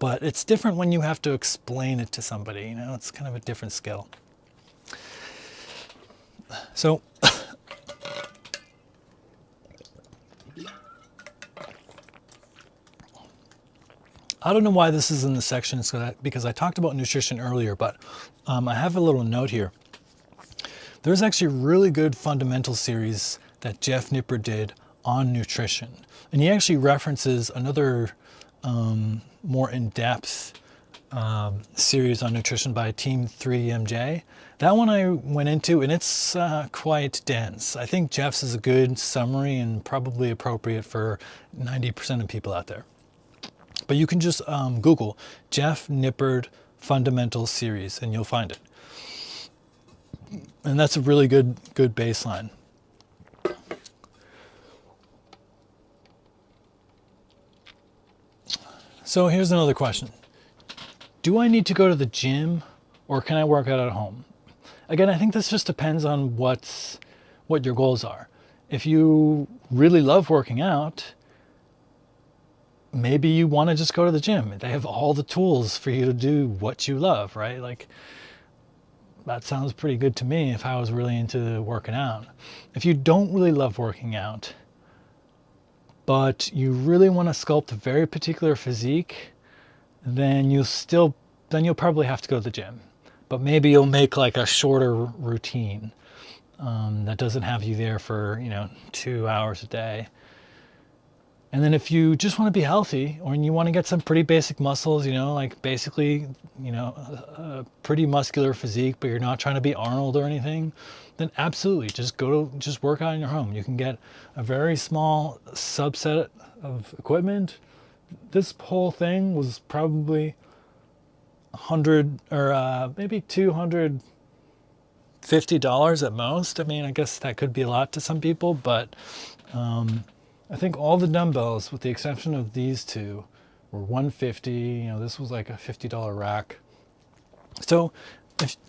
but it's different when you have to explain it to somebody, you know, it's kind of a different skill. So I don't know why this is in the section, because I talked about nutrition earlier, but I have a little note here. There's actually a really good fundamental series that Jeff Nipper did on nutrition. And he actually references another more in-depth series on nutrition by Team 3MJ. That one I went into, and it's quite dense. I think Jeff's is a good summary and probably appropriate for 90% of people out there. But you can just Google Jeff Nippard Fundamental Series and you'll find it. And that's a really good baseline. So here's another question. Do I need to go to the gym or can I work out at home? Again, I think this just depends on what your goals are. If you really love working out, maybe you want to just go to the gym. They have all the tools for you to do what you love, right? Like, that sounds pretty good to me if I was really into working out. If you don't really love working out, but you really want to sculpt a very particular physique, then you'll probably have to go to the gym. But maybe you'll make like a shorter routine that doesn't have you there for, 2 hours a day. And then if you just want to be healthy or you want to get some pretty basic muscles, like basically, a pretty muscular physique, but you're not trying to be Arnold or anything, then absolutely just work out in your home. You can get a very small subset of equipment. This whole thing was probably $100 or maybe $250 at most. I mean, I guess that could be a lot to some people, but I think all the dumbbells, with the exception of these two, were $150. This was like a $50 rack. So,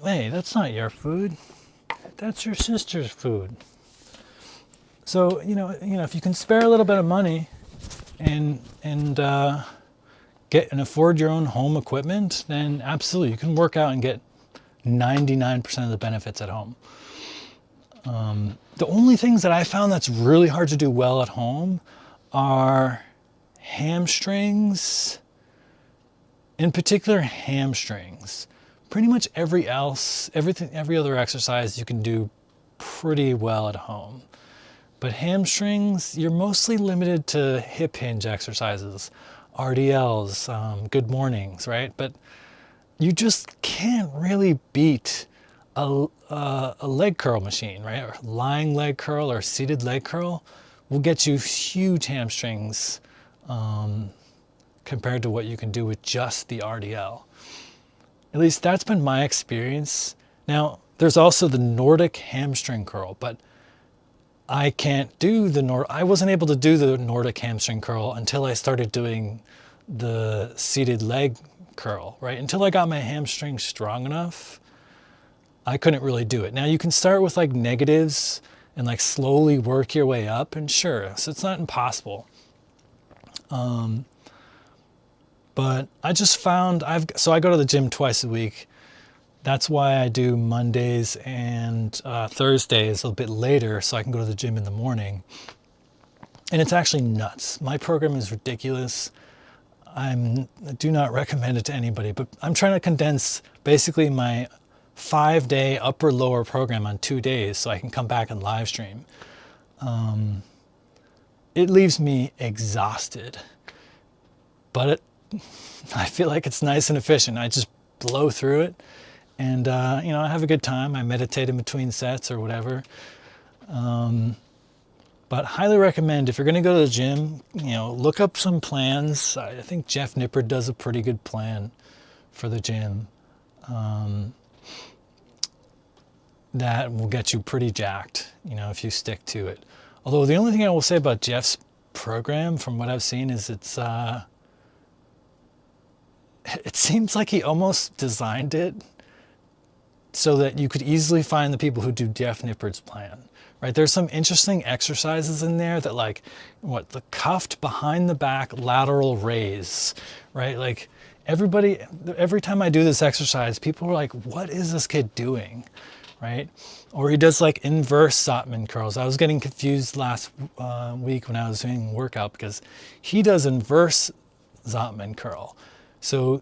hey, that's not your food. That's your sister's food. So, if you can spare a little bit of money and get and afford your own home equipment, then absolutely you can work out and get 99% of the benefits at home. The only things that I found that's really hard to do well at home are hamstrings, in particular hamstrings. Pretty much every other exercise you can do pretty well at home. But hamstrings, you're mostly limited to hip hinge exercises, RDLs, good mornings, right? But you just can't really beat a leg curl machine, right? Or lying leg curl or seated leg curl will get you huge hamstrings compared to what you can do with just the RDL. At least that's been my experience. Now, there's also the Nordic hamstring curl, but I can't do I wasn't able to do the Nordic hamstring curl until I started doing the seated leg curl, right? Until I got my hamstring strong enough, I couldn't really do it. Now you can start with like negatives and like slowly work your way up, and sure, so it's not impossible. But I just found so I go to the gym twice a week. That's why I do Mondays and Thursdays a little bit later, so I can go to the gym in the morning. And it's actually nuts. My program is ridiculous. I do not recommend it to anybody, but I'm trying to condense basically my 5-day upper lower program on 2 days so I can come back and live stream. It leaves me exhausted, but I feel like it's nice and efficient. I just blow through it and I have a good time. I meditate in between sets or whatever. But highly recommend, if you're going to go to the gym, look up some plans. I think Jeff Nippard does a pretty good plan for the gym. That will get you pretty jacked, if you stick to it. Although the only thing I will say about Jeff's program, from what I've seen, is it seems like he almost designed it so that you could easily find the people who do Jeff Nippard's plan, right? There's some interesting exercises in there that the cuffed behind the back lateral raise, right? Like every time I do this exercise, people are like, what is this kid doing? Right? Or he does like inverse Zottman curls. I was getting confused last week when I was doing workout because he does inverse Zottman curl. So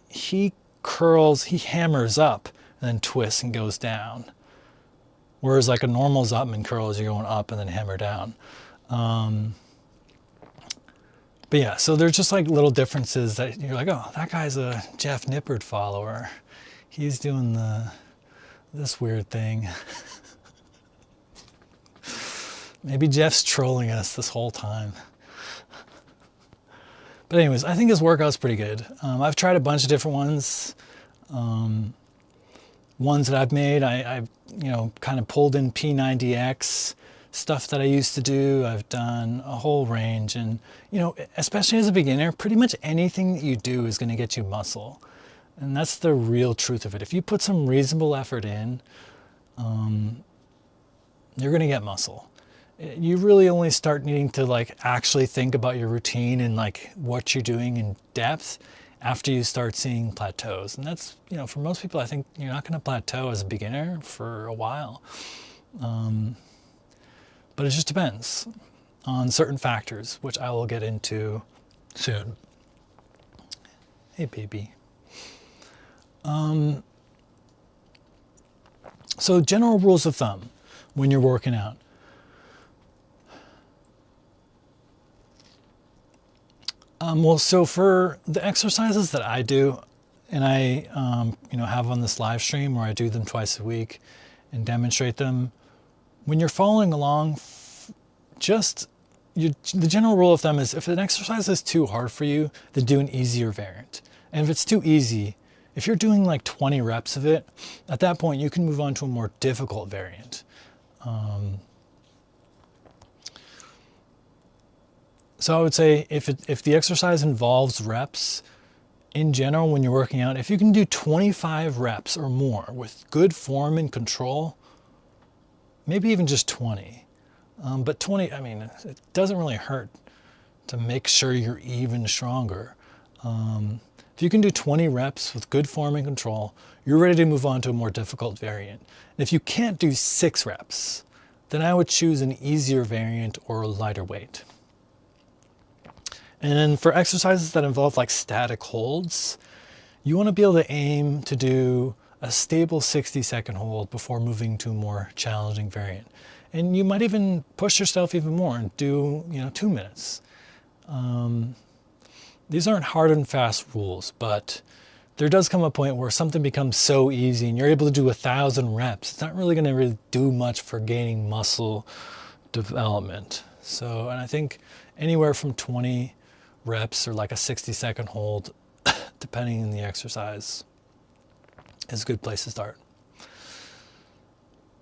he hammers up and then twists and goes down. Whereas like a normal Zottman curl is you're going up and then hammer down. But yeah, so there's just like little differences that you're like, oh, that guy's a Jeff Nippard follower. He's doing this weird thing. Maybe Jeff's trolling us this whole time. But anyways, I think his workout's pretty good. I've tried a bunch of different ones. Ones that I've made, I've kind of pulled in P90X stuff that I used to do. I've done a whole range, and especially as a beginner, pretty much anything that you do is going to get you muscle. And that's the real truth of it. If you put some reasonable effort in, you're going to get muscle. You really only start needing to like actually think about your routine and like what you're doing in depth after you start seeing plateaus. And that's, for most people, I think you're not going to plateau as a beginner for a while. But it just depends on certain factors, which I will get into soon. Hey, baby. So general rules of thumb when you're working out. So for the exercises that I do, and I, have on this live stream where I do them twice a week and demonstrate them, when you're following along, the general rule of thumb is if an exercise is too hard for you, then do an easier variant. And if it's too easy, if you're doing like 20 reps of it, at that point you can move on to a more difficult variant. So I would say if the exercise involves reps, in general, when you're working out, if you can do 25 reps or more with good form and control, maybe even just 20. But 20, it doesn't really hurt to make sure you're even stronger. If you can do 20 reps with good form and control, you're ready to move on to a more difficult variant. And if you can't do 6 reps, then I would choose an easier variant or a lighter weight. And then for exercises that involve like static holds, you want to be able to aim to do a stable 60-second hold before moving to a more challenging variant. And you might even push yourself even more and do 2 minutes. These aren't hard and fast rules, but there does come a point where something becomes so easy and you're able to do 1,000 reps. It's not really going to really do much for gaining muscle development. So, and I think anywhere from 20 reps or like a 60-second hold, depending on the exercise, is a good place to start.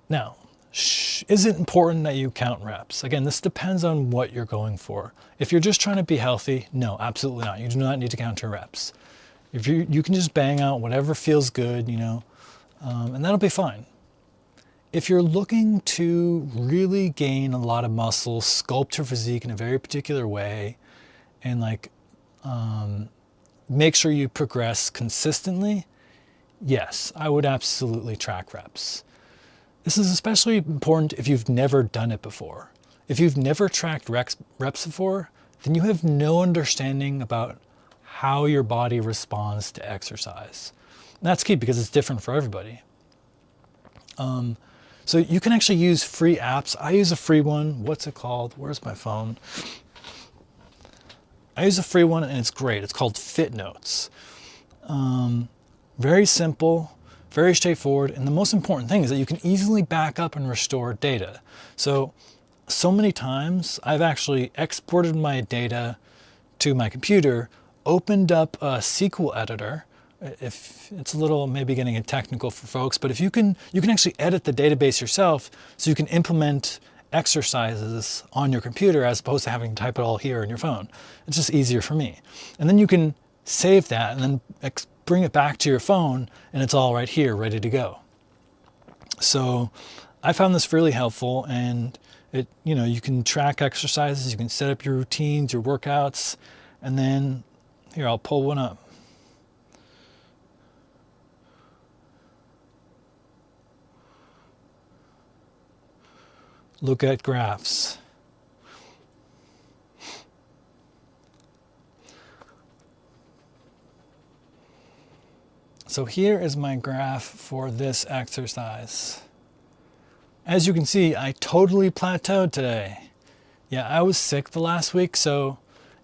Now, is it important that you count reps? Again, this depends on what you're going for. If you're just trying to be healthy, no, absolutely not. You do not need to count your reps. If you can just bang out whatever feels good, and that'll be fine. If you're looking to really gain a lot of muscle, sculpt your physique in a very particular way, and make sure you progress consistently, yes, I would absolutely track reps. This is especially important if you've never done it before. If you've never tracked reps before, then you have no understanding about how your body responds to exercise. And that's key because it's different for everybody. So you can actually use free apps. I use a free one. What's it called? Where's my phone? I use a free one and it's great. It's called FitNotes. Very simple, very straightforward. And the most important thing is that you can easily back up and restore data. So many times I've actually exported my data to my computer, opened up a SQL editor. If it's a little maybe getting technical for folks, but if you can actually edit the database yourself so you can implement exercises on your computer as opposed to having to type it all here on your phone. It's just easier for me. And then you can save that and then bring it back to your phone and it's all right here, ready to go. So I found this really helpful, and you can track exercises, you can set up your routines, your workouts, and then here, I'll pull one up. look at graphs. So here is my graph for this exercise. As you can see, I totally plateaued today. Yeah, I was sick the last week, so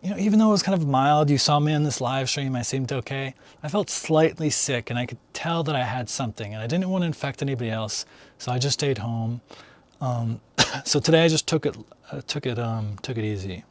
even though it was kind of mild, you saw me on this live stream, I seemed okay. I felt slightly sick and I could tell that I had something and I didn't want to infect anybody else, so I just stayed home. So today I just took it easy.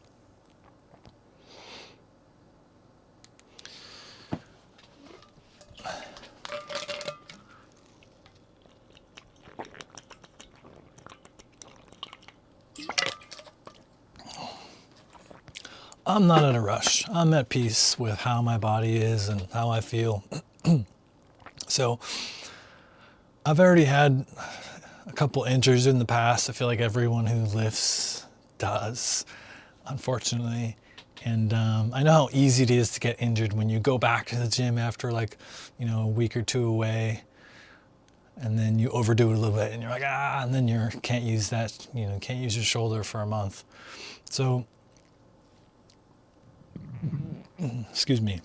I'm not in a rush. I'm at peace with how my body is and how I feel. So I've already had a couple injuries in the past. I feel like everyone who lifts does, unfortunately. And I know how easy it is to get injured when you go back to the gym after like, a week or two away. And then you overdo it a little bit and you're like, and then you can't use that, can't use your shoulder for a month. So, excuse me.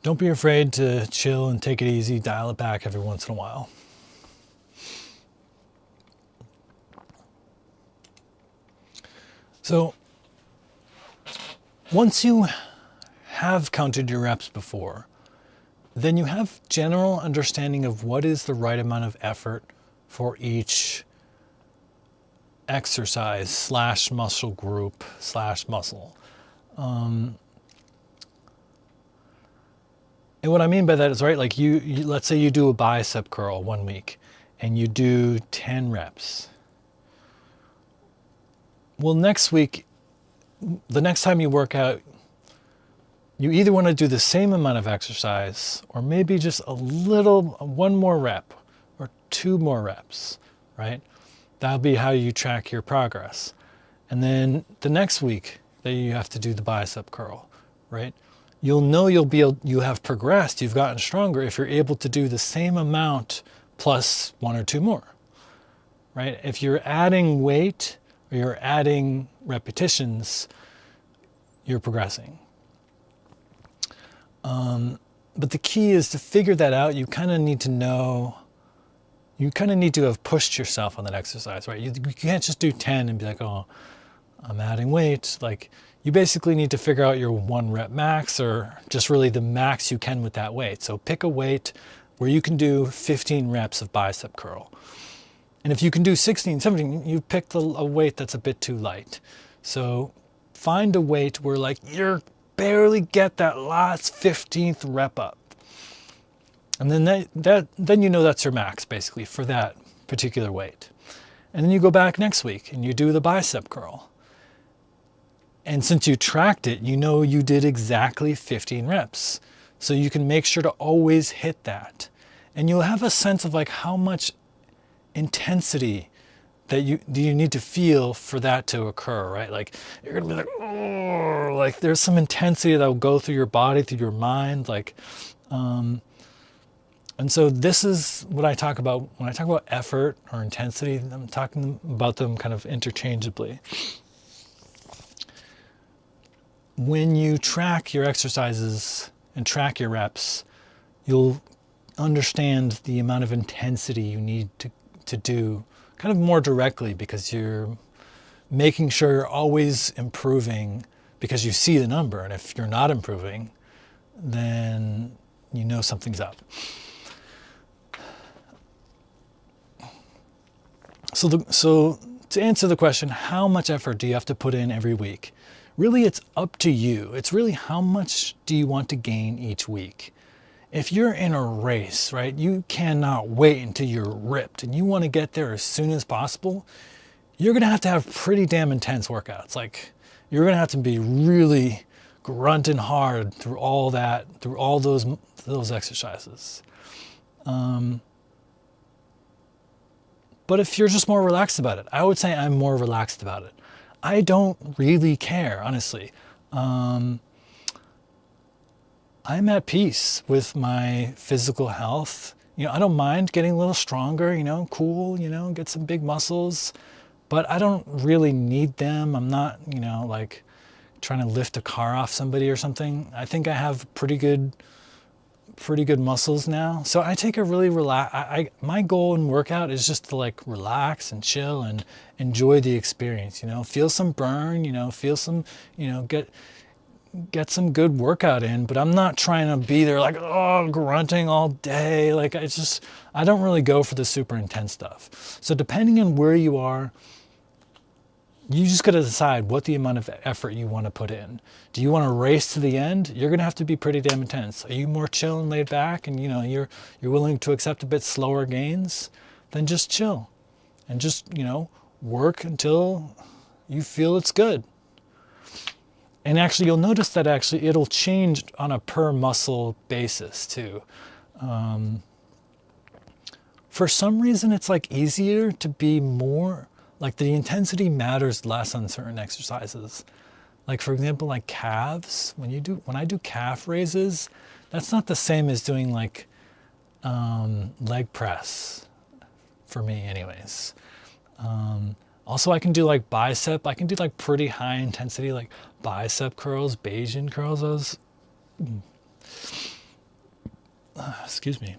Don't be afraid to chill and take it easy, dial it back every once in a while. So, once you have counted your reps before, then you have general understanding of what is the right amount of effort for each exercise / muscle group / muscle. And what I mean by that is, right, like you let's say you do a bicep curl 1 week and you do 10 reps. Well, next week, the next time you work out, you either want to do the same amount of exercise or maybe just one more rep or 2 more reps, right? That'll be how you track your progress. And then the next week that you have to do the bicep curl, right? You'll know you have progressed, you've gotten stronger if you're able to do the same amount plus 1 or 2 more, right? If you're adding weight or you're adding repetitions, you're progressing. But the key is to figure that out. You kind of need to have pushed yourself on that exercise, right? You can't just do 10 and be like, oh, I'm adding weight. Like, you basically need to figure out your 1 rep max or just really the max you can with that weight. So pick a weight where you can do 15 reps of bicep curl. And if you can do 16, 17, you picked a weight that's a bit too light. So find a weight where like you're barely get that last 15th rep up. And then then you know that's your max basically for that particular weight. And then you go back next week and you do the bicep curl. And since you tracked it, you know you did exactly 15 reps. So you can make sure to always hit that. And you'll have a sense of like how much intensity that you need to feel for that to occur, right? Like you're gonna be like, oh, like there's some intensity that will go through your body, through your mind, like, and so this is what I talk about when I talk about effort or intensity. I'm talking about them kind of interchangeably. When you track your exercises and track your reps, you'll understand the amount of intensity you need to do kind of more directly because you're making sure you're always improving because you see the number. And if you're not improving, then you know something's up. So to answer the question, how much effort do you have to put in every week? Really, it's up to you. It's really how much do you want to gain each week? If you're in a race, right, you cannot wait until you're ripped and you want to get there as soon as possible, you're going to have pretty damn intense workouts. Like you're going to have to be really grunting hard through all those exercises. But if you're just more relaxed about it, I would say I'm more relaxed about it. I don't really care, honestly. I'm at peace with my physical health. I don't mind getting a little stronger, cool, get some big muscles, but I don't really need them. I'm not, like trying to lift a car off somebody or something. I think I have pretty good muscles now. So I take a really my goal in workout is just to like relax and chill and enjoy the experience, feel some burn, feel some, get some good workout in, but I'm not trying to be there like, oh, grunting all day. Like I don't really go for the super intense stuff. So depending on where you are, you just got to decide what the amount of effort you want to put in. Do you want to race to the end? You're going to have to be pretty damn intense. Are you more chill and laid back and you're willing to accept a bit slower gains? Then just chill and just, work until you feel it's good. And actually you'll notice that it'll change on a per muscle basis too. For some reason it's like easier to be more like the intensity matters less on certain exercises. Like for example, like calves, when I do calf raises, that's not the same as doing like leg press for me anyways. Also I can do like bicep, I can do like pretty high intensity, like bicep curls, Bayesian curls, excuse me.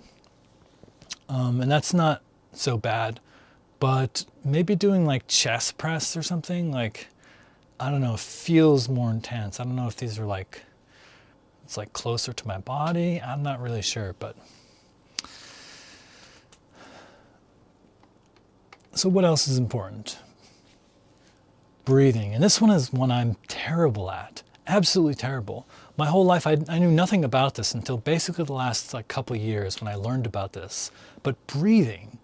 And that's not so bad. But maybe doing like chest press or something, like, I don't know, feels more intense. I don't know if these are like, it's like closer to my body. I'm not really sure, but. So what else is important? Breathing. And this one is one I'm terrible at. Absolutely terrible. My whole life, I knew nothing about this until basically the last like couple of years when I learned about this. But breathing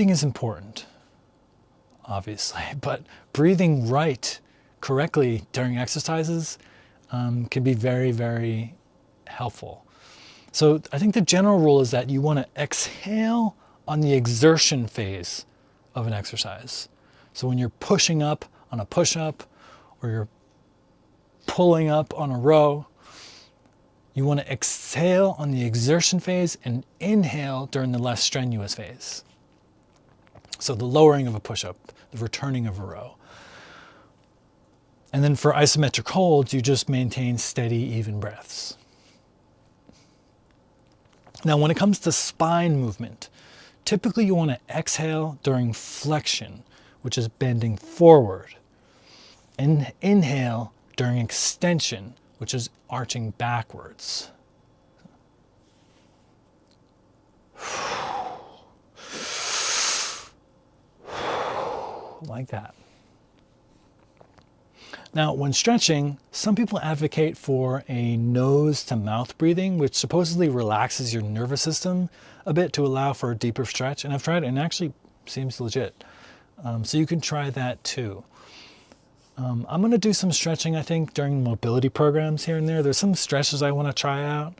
is important, obviously, but breathing correctly during exercises can be very, very helpful. So I think the general rule is that you want to exhale on the exertion phase of an exercise. So when you're pushing up on a push-up or you're pulling up on a row, you want to exhale on the exertion phase and inhale during the less strenuous phase. So the lowering of a push-up, the returning of a row. And then for isometric holds, you just maintain steady, even breaths. Now, when it comes to spine movement, typically you want to exhale during flexion, which is bending forward, and inhale during extension, which is arching backwards. Like that. Now, when stretching, some people advocate for a nose to mouth breathing, which supposedly relaxes your nervous system a bit to allow for a deeper stretch. And I've tried it and it actually seems legit. So you can try that too. I'm going to do some stretching, I think, during mobility programs here and there. There's some stretches I want to try out.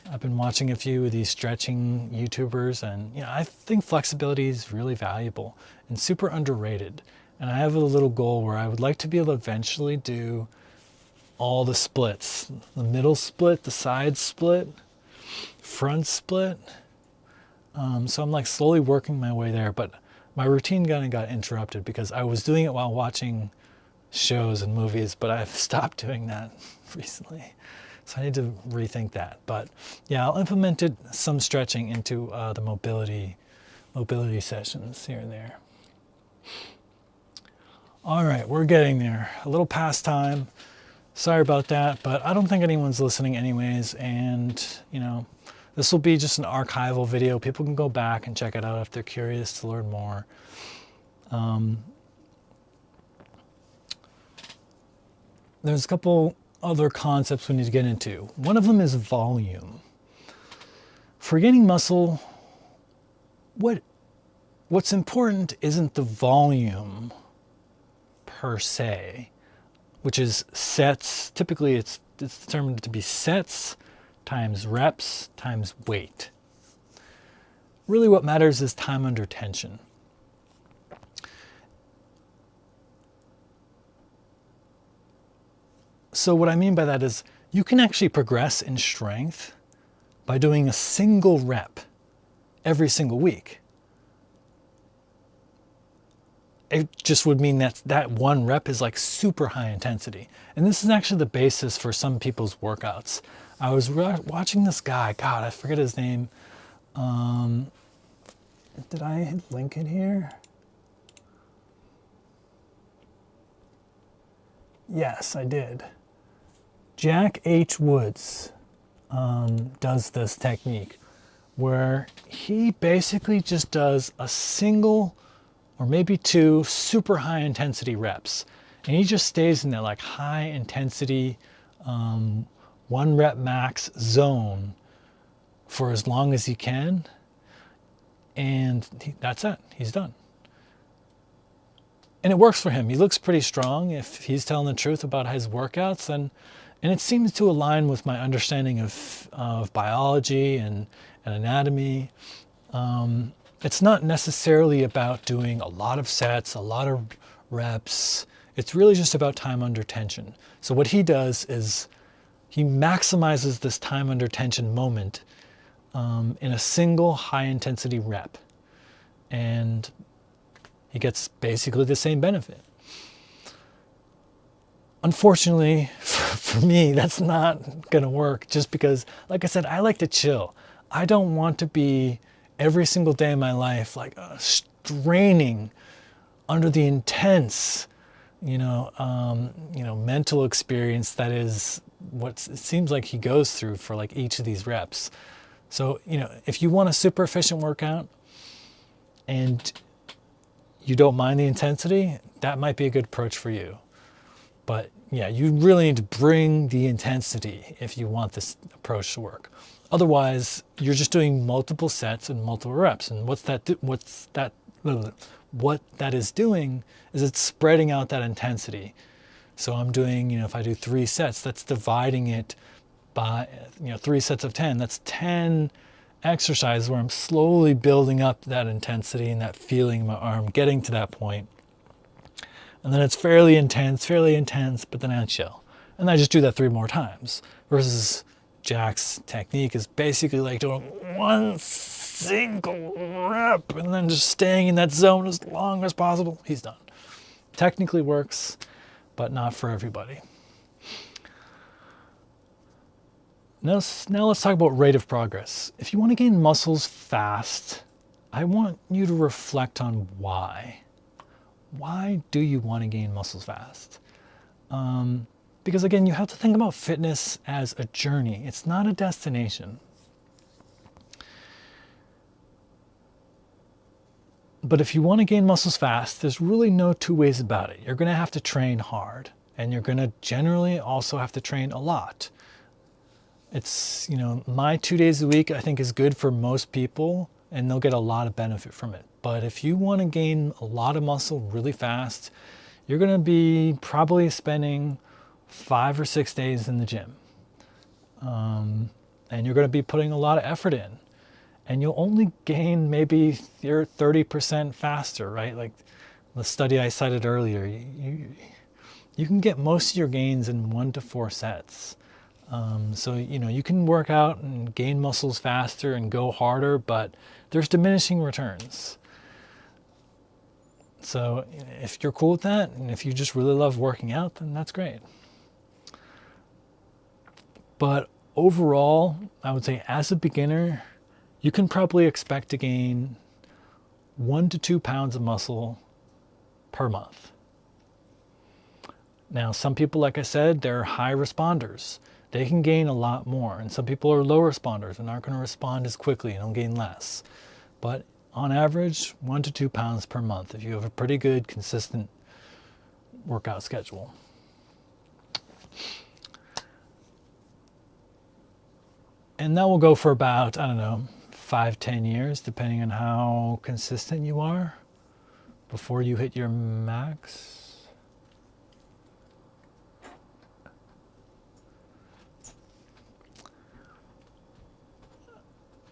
I've been watching a few of these stretching YouTubers, and I think flexibility is really valuable and super underrated. And I have a little goal where I would like to be able to eventually do all the splits, the middle split, the side split, front split. So I'm like slowly working my way there, but my routine kind of got interrupted because I was doing it while watching shows and movies, but I've stopped doing that recently. So I need to rethink that. But yeah, I'll implement some stretching into the mobility sessions here and there. All right, we're getting there. A little past time. Sorry about that, but I don't think anyone's listening anyways. And, this will be just an archival video. People can go back and check it out if they're curious to learn more. There's a couple other concepts we need to get into. One of them is volume. For gaining muscle, what's important isn't the volume per se, which is sets. Typically it's determined to be sets times reps times weight. Really what matters is time under tension. So what I mean by that is you can actually progress in strength by doing a single rep every single week. It just would mean that that one rep is like super high intensity. And this is actually the basis for some people's workouts. I was watching this guy, God, I forget his name. Did I link it here? Yes, I did. Jack H. Woods does this technique where he basically just does a single or maybe two super high intensity reps. And he just stays in that like high intensity, 1 rep max zone for as long as he can. And that's it, he's done. And it works for him. He looks pretty strong if he's telling the truth about his workouts. And it seems to align with my understanding of biology and anatomy. It's not necessarily about doing a lot of sets, a lot of reps. It's really just about time under tension. So what he does is he maximizes this time under tension moment in a single high intensity rep. And he gets basically the same benefit. Unfortunately, for me, that's not gonna work just because, like I said, I like to chill. I don't want to be every single day of my life like straining under the intense, mental experience that is what it seems like he goes through for like each of these reps. So, if you want a super efficient workout and you don't mind the intensity, that might be a good approach for you. But yeah, you really need to bring the intensity if you want this approach to work. Otherwise, you're just doing multiple sets and multiple reps. And what that is doing is it's spreading out that intensity. So I'm doing, if I do 3 sets, that's dividing it by, 3 sets of 10. That's 10 exercises where I'm slowly building up that intensity and that feeling in my arm, getting to that point. And then it's fairly intense, but then I chill. And I just do that 3 more times. Versus Jack's technique is basically like doing one single rep and then just staying in that zone as long as possible. He's done. Technically works, but not for everybody. Now let's talk about rate of progress. If you want to gain muscles fast, I want you to reflect on why. Why do you want to gain muscles fast? Because again, you have to think about fitness as a journey. It's not a destination. But if you want to gain muscles fast, there's really no 2 ways about it. You're going to have to train hard, and you're going to generally also have to train a lot. It's, my 2 days a week, I think is good for most people, and they'll get a lot of benefit from it. But if you want to gain a lot of muscle really fast, you're going to be probably spending 5 or 6 days in the gym. And you're going to be putting a lot of effort in. And you'll only gain maybe 30% faster, right? Like the study I cited earlier, you can get most of your gains in 1 to 4 sets. So, you can work out and gain muscles faster and go harder, but there's diminishing returns. So if you're cool with that, and if you just really love working out, then that's great. But overall, I would say as a beginner, you can probably expect to gain 1 to 2 pounds of muscle per month. Now, some people, like I said, they're high responders. They can gain a lot more. And some people are low responders and aren't going to respond as quickly and will gain less. But on average, 1 to 2 pounds per month if you have a pretty good, consistent workout schedule. And that will go for about, 5-10 years, depending on how consistent you are before you hit your max.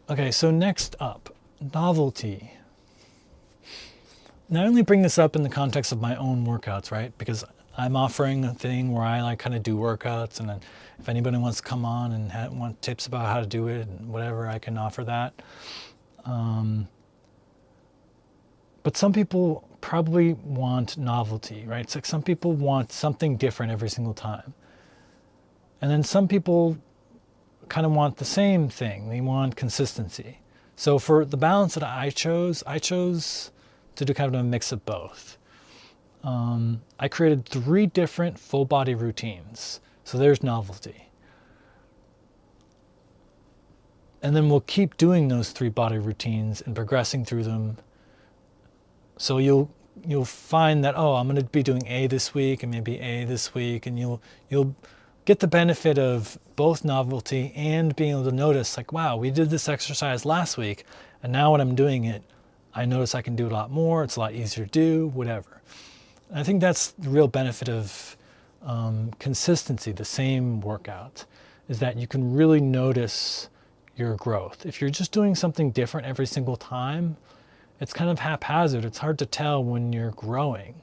Okay, so next up, novelty. Now I only bring this up in the context of my own workouts, right? Because I'm offering a thing where I like kind of do workouts, and then if anybody wants to come on and want tips about how to do it and whatever, I can offer that. But some people probably want novelty, right? It's like some people want something different every single time. And then some people kind of want the same thing. They want consistency. So for the balance that I chose to do kind of a mix of both. I created 3 different full body routines. So there's novelty. And then we'll keep doing those 3 body routines and progressing through them. So you'll find that, oh, I'm going to be doing A this week and maybe A this week, and you'll get the benefit of both novelty and being able to notice, like, wow, we did this exercise last week, and now when I'm doing it, I notice I can do it a lot more. It's a lot easier to do, whatever. And I think that's the real benefit of consistency, the same workout, is that you can really notice your growth. If you're just doing something different every single time, it's kind of haphazard. It's hard to tell when you're growing.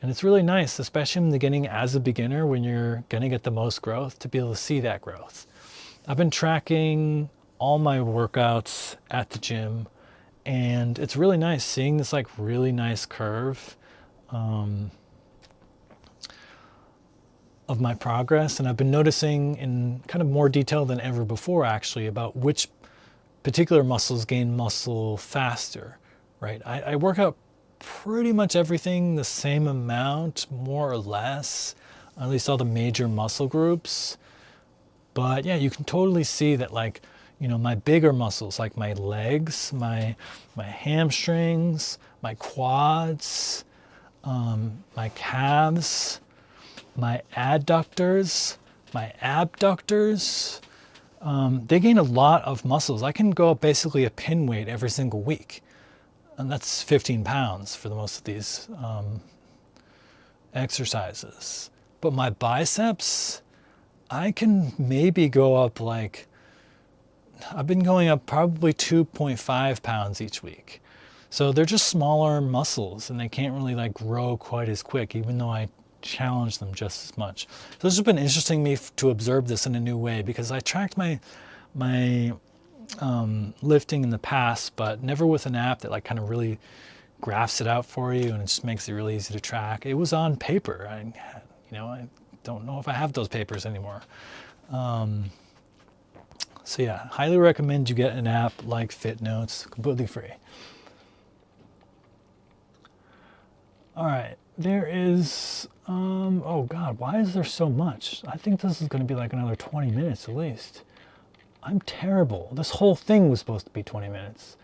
And it's really nice, especially in the beginning as a beginner, when you're going to get the most growth, to be able to see that growth. I've been tracking all my workouts at the gym, and it's really nice seeing this like really nice curve of my progress. And I've been noticing in kind of more detail than ever before, actually, about which particular muscles gain muscle faster, right? I work out pretty much everything the same amount, more or less, at least all the major muscle groups. But yeah, you can totally see that, like, you know, my bigger muscles, like my legs, my hamstrings, my quads, my calves, my adductors, my abductors, they gain a lot of muscles. I can go up basically a pin weight every single week. And that's 15 pounds for the most of these exercises. But my biceps, I can maybe go up like, I've been going up probably 2.5 pounds each week. So they're just smaller muscles, and they can't really like grow quite as quick, even though I challenge them just as much. So this has been interesting me to observe this in a new way, because I tracked my lifting in the past, but never with an app that like kind of really graphs it out for you, and it just makes it really easy to track. It was on paper. I don't know if I have those papers anymore. So yeah, highly recommend you get an app like FitNotes, completely free. All right, there is, oh God, why is there so much? I think this is going to be like another 20 minutes at least. I'm terrible. This whole thing was supposed to be 20 minutes.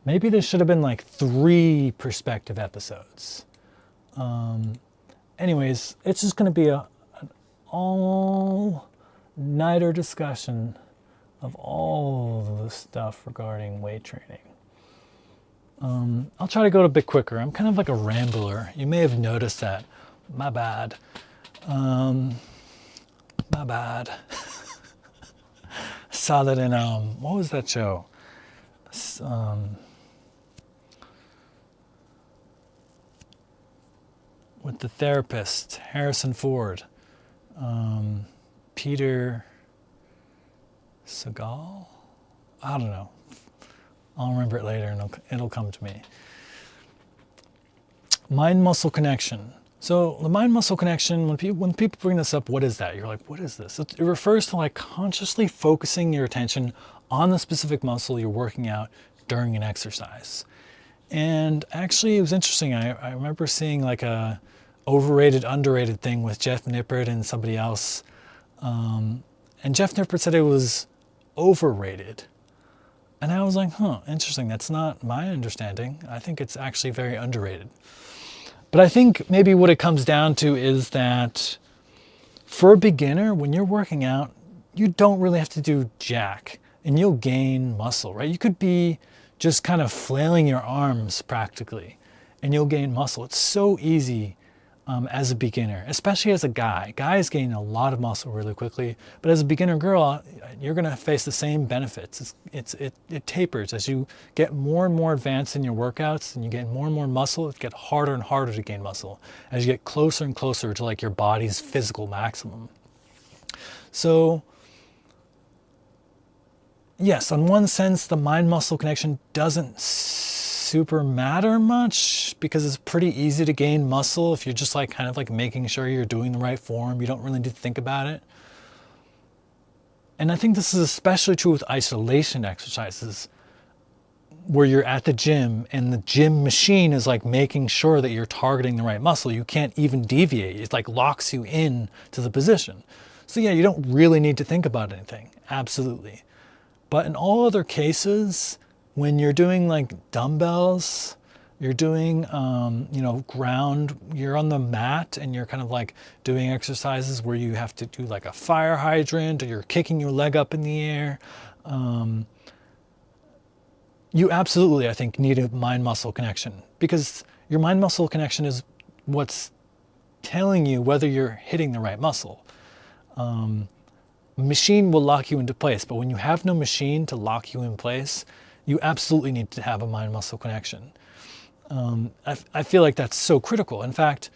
Maybe there should have been like 3 perspective episodes. Anyways, it's just going to be an all-nighter discussion of all the stuff regarding weight training. I'll try to go a bit quicker. I'm kind of like a rambler. You may have noticed that. My bad. My bad. Saw that in, what was that show? With the therapist, Harrison Ford. Peter Segal? I don't know. I'll remember it later, and it'll come to me. Mind-muscle connection. So the mind-muscle connection, when people bring this up, what is that? You're like, what is this? It refers to like consciously focusing your attention on the specific muscle you're working out during an exercise. And actually, it was interesting. I remember seeing like a overrated, underrated thing with Jeff Nippert and somebody else. And Jeff Nippert said it was overrated. And I was like, interesting. That's not my understanding. I think it's actually very underrated. But I think maybe what it comes down to is that for a beginner, when you're working out, you don't really have to do jack, and you'll gain muscle, right? You could be just kind of flailing your arms practically, and you'll gain muscle. It's so easy as a beginner, especially as a guy. Guys gain a lot of muscle really quickly, but as a beginner girl, you're going to face the same benefits. It tapers as you get more and more advanced in your workouts, and you get more and more muscle. It gets harder and harder to gain muscle as you get closer and closer to like your body's physical maximum. So yes, on one sense, the mind-muscle connection doesn't super matter much because it's pretty easy to gain muscle if you're just like kind of like making sure you're doing the right form. You don't really need to think about it. And I think this is especially true with isolation exercises where you're at the gym and the gym machine is like making sure that you're targeting the right muscle. You can't even deviate. It like locks you in to the position. So yeah, you don't really need to think about anything. Absolutely. But in all other cases, when you're doing like dumbbells, you're doing, ground, you're on the mat and you're kind of like doing exercises where you have to do like a fire hydrant or you're kicking your leg up in the air. You absolutely, I think, need a mind-muscle connection because your mind-muscle connection is what's telling you whether you're hitting the right muscle. Machine will lock you into place, but when you have no machine to lock you in place, you absolutely need to have a mind-muscle connection. I feel like that's so critical. In fact,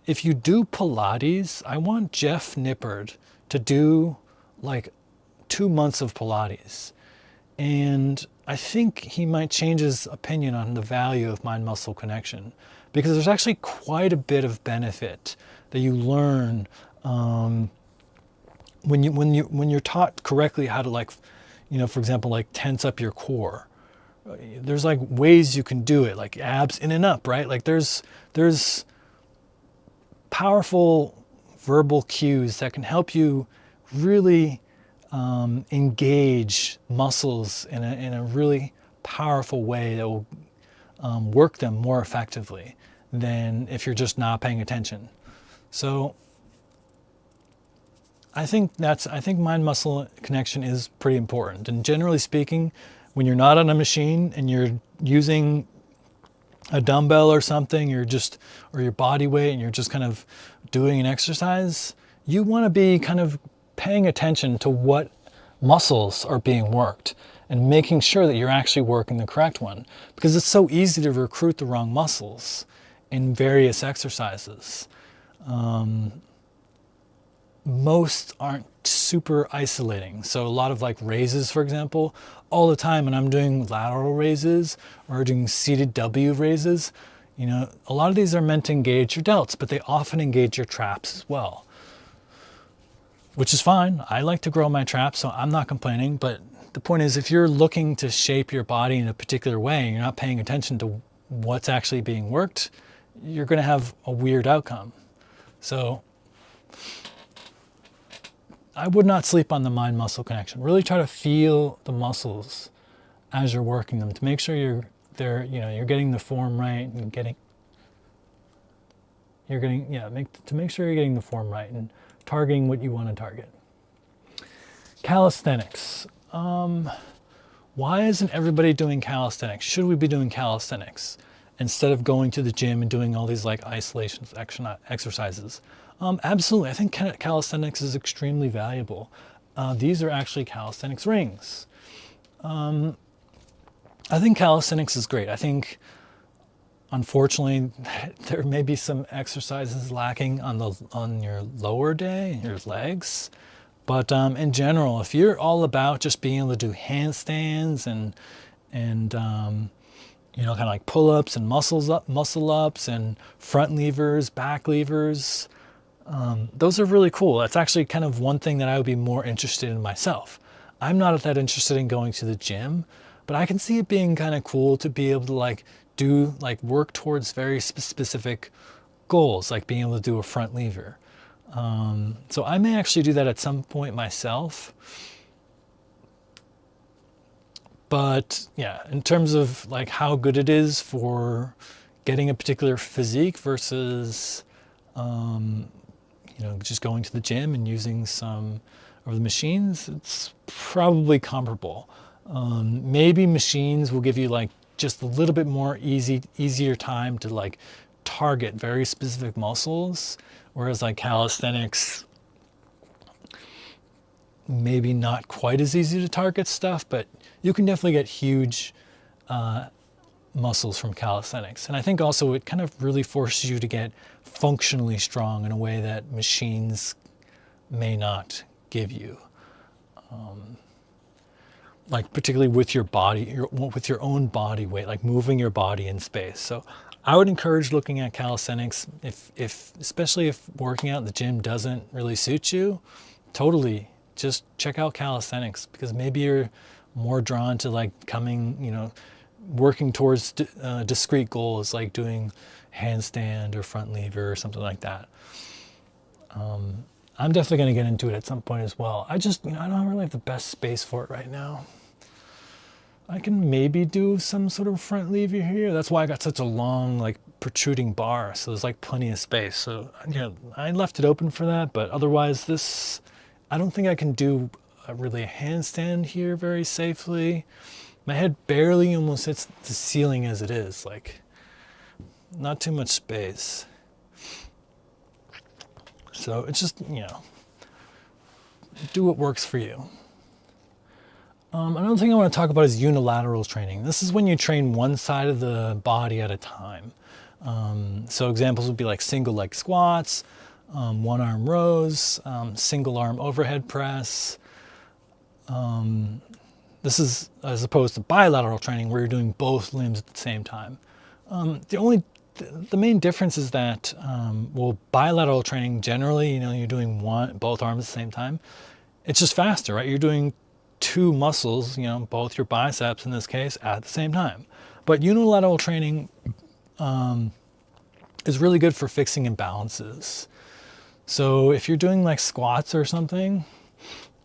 if you do Pilates, I want Jeff Nippard to do like 2 months of Pilates. And I think he might change his opinion on the value of mind-muscle connection because there's actually quite a bit of benefit that you learn when you're taught correctly how to like, for example, like tense up your core. There's like ways you can do it, like abs in and up, right? Like there's powerful verbal cues that can help you really engage muscles in a really powerful way that will work them more effectively than if you're just not paying attention. So I think mind-muscle connection is pretty important. And generally speaking, when you're not on a machine and you're using a dumbbell or something, or your body weight, and you're just kind of doing an exercise, you want to be kind of paying attention to what muscles are being worked and making sure that you're actually working the correct one, because it's so easy to recruit the wrong muscles in various exercises. Most aren't super isolating. So a lot of like raises, for example, all the time when I'm doing lateral raises or doing seated W raises, a lot of these are meant to engage your delts, but they often engage your traps as well, which is fine. I like to grow my traps, so I'm not complaining. But the point is, if you're looking to shape your body in a particular way and you're not paying attention to what's actually being worked, you're going to have a weird outcome. So I would not sleep on the mind-muscle connection. Really try to feel the muscles as you're working them to make sure you're getting the form right and make sure you're getting the form right and targeting what you want to target. Calisthenics. Why isn't everybody doing calisthenics? Should we be doing calisthenics instead of going to the gym and doing all these like isolation exercises? Absolutely. I think calisthenics is extremely valuable. These are actually calisthenics rings. I think calisthenics is great. I think, unfortunately, there may be some exercises lacking on your lower day, your legs. But in general, if you're all about just being able to do handstands and kind of like pull-ups and muscle ups and front levers, back levers, those are really cool. That's actually kind of one thing that I would be more interested in myself. I'm not that interested in going to the gym, but I can see it being kind of cool to be able to work towards very specific goals, like being able to do a front lever. So I may actually do that at some point myself. But yeah, in terms of like how good it is for getting a particular physique versus just going to the gym and using some of the machines, it's probably comparable. Maybe machines will give you like just a little bit more easier time to like target very specific muscles, whereas like calisthenics, maybe not quite as easy to target stuff, but you can definitely get huge muscles from calisthenics. And I think also it kind of really forces you to get functionally strong in a way that machines may not give you. Like particularly with your body, with your own body weight, like moving your body in space. So I would encourage looking at calisthenics especially if working out in the gym doesn't really suit you, totally just check out calisthenics, because maybe you're more drawn to like working towards discrete goals, like doing handstand or front lever or something like that. I'm definitely going to get into it at some point as well. I just, I don't really have the best space for it right now. I can maybe do some sort of front lever here. That's why I got such a long, like protruding bar. So there's like plenty of space. So, I left it open for that, but otherwise I don't think I can do really a handstand here very safely. My head barely almost hits the ceiling as it is, like not too much space. So it's just, do what works for you. Another thing I want to talk about is unilateral training. This is when you train one side of the body at a time. So examples would be like single leg squats, one arm rows, single arm overhead press. This is as opposed to bilateral training where you're doing both limbs at the same time. The main difference is that, bilateral training generally, you're doing both arms at the same time. It's just faster, right? You're doing two muscles, both your biceps in this case, at the same time. But unilateral training is really good for fixing imbalances. So if you're doing like squats or something,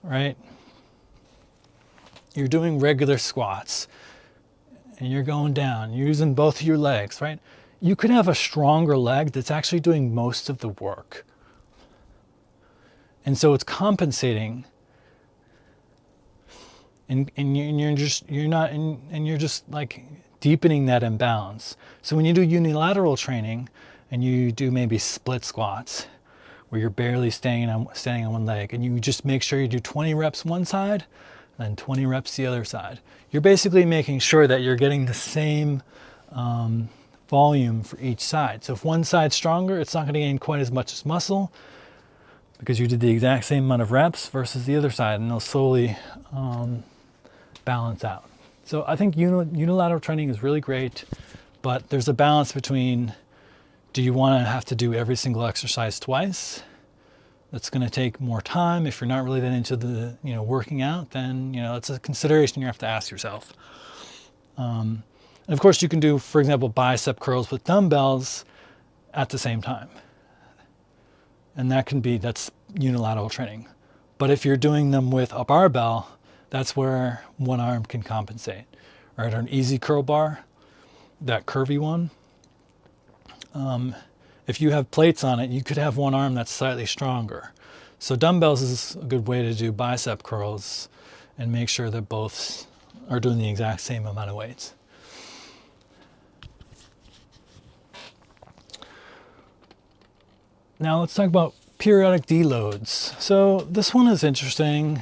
right? You're doing regular squats and you're going down, you're using both of your legs, right? You could have a stronger leg that's actually doing most of the work. And so it's compensating. And you're just like deepening that imbalance. So when you do unilateral training and you do maybe split squats where you're barely standing on one leg, and you just make sure you do 20 reps one side and then 20 reps the other side, you're basically making sure that you're getting the same volume for each side. So if one side's stronger, it's not going to gain quite as much as muscle because you did the exact same amount of reps versus the other side, and they'll slowly balance out. So I think unilateral training is really great, but there's a balance between, do you want to have to do every single exercise twice? That's going to take more time. If you're not really that into the working out, then it's a consideration you have to ask yourself. And of course you can do, for example, bicep curls with dumbbells at the same time. And that's unilateral training. But if you're doing them with a barbell, that's where one arm can compensate. Right, an easy curl bar, that curvy one. If you have plates on it, you could have one arm that's slightly stronger. So dumbbells is a good way to do bicep curls and make sure that both are doing the exact same amount of weights. Now let's talk about periodic deloads. So this one is interesting.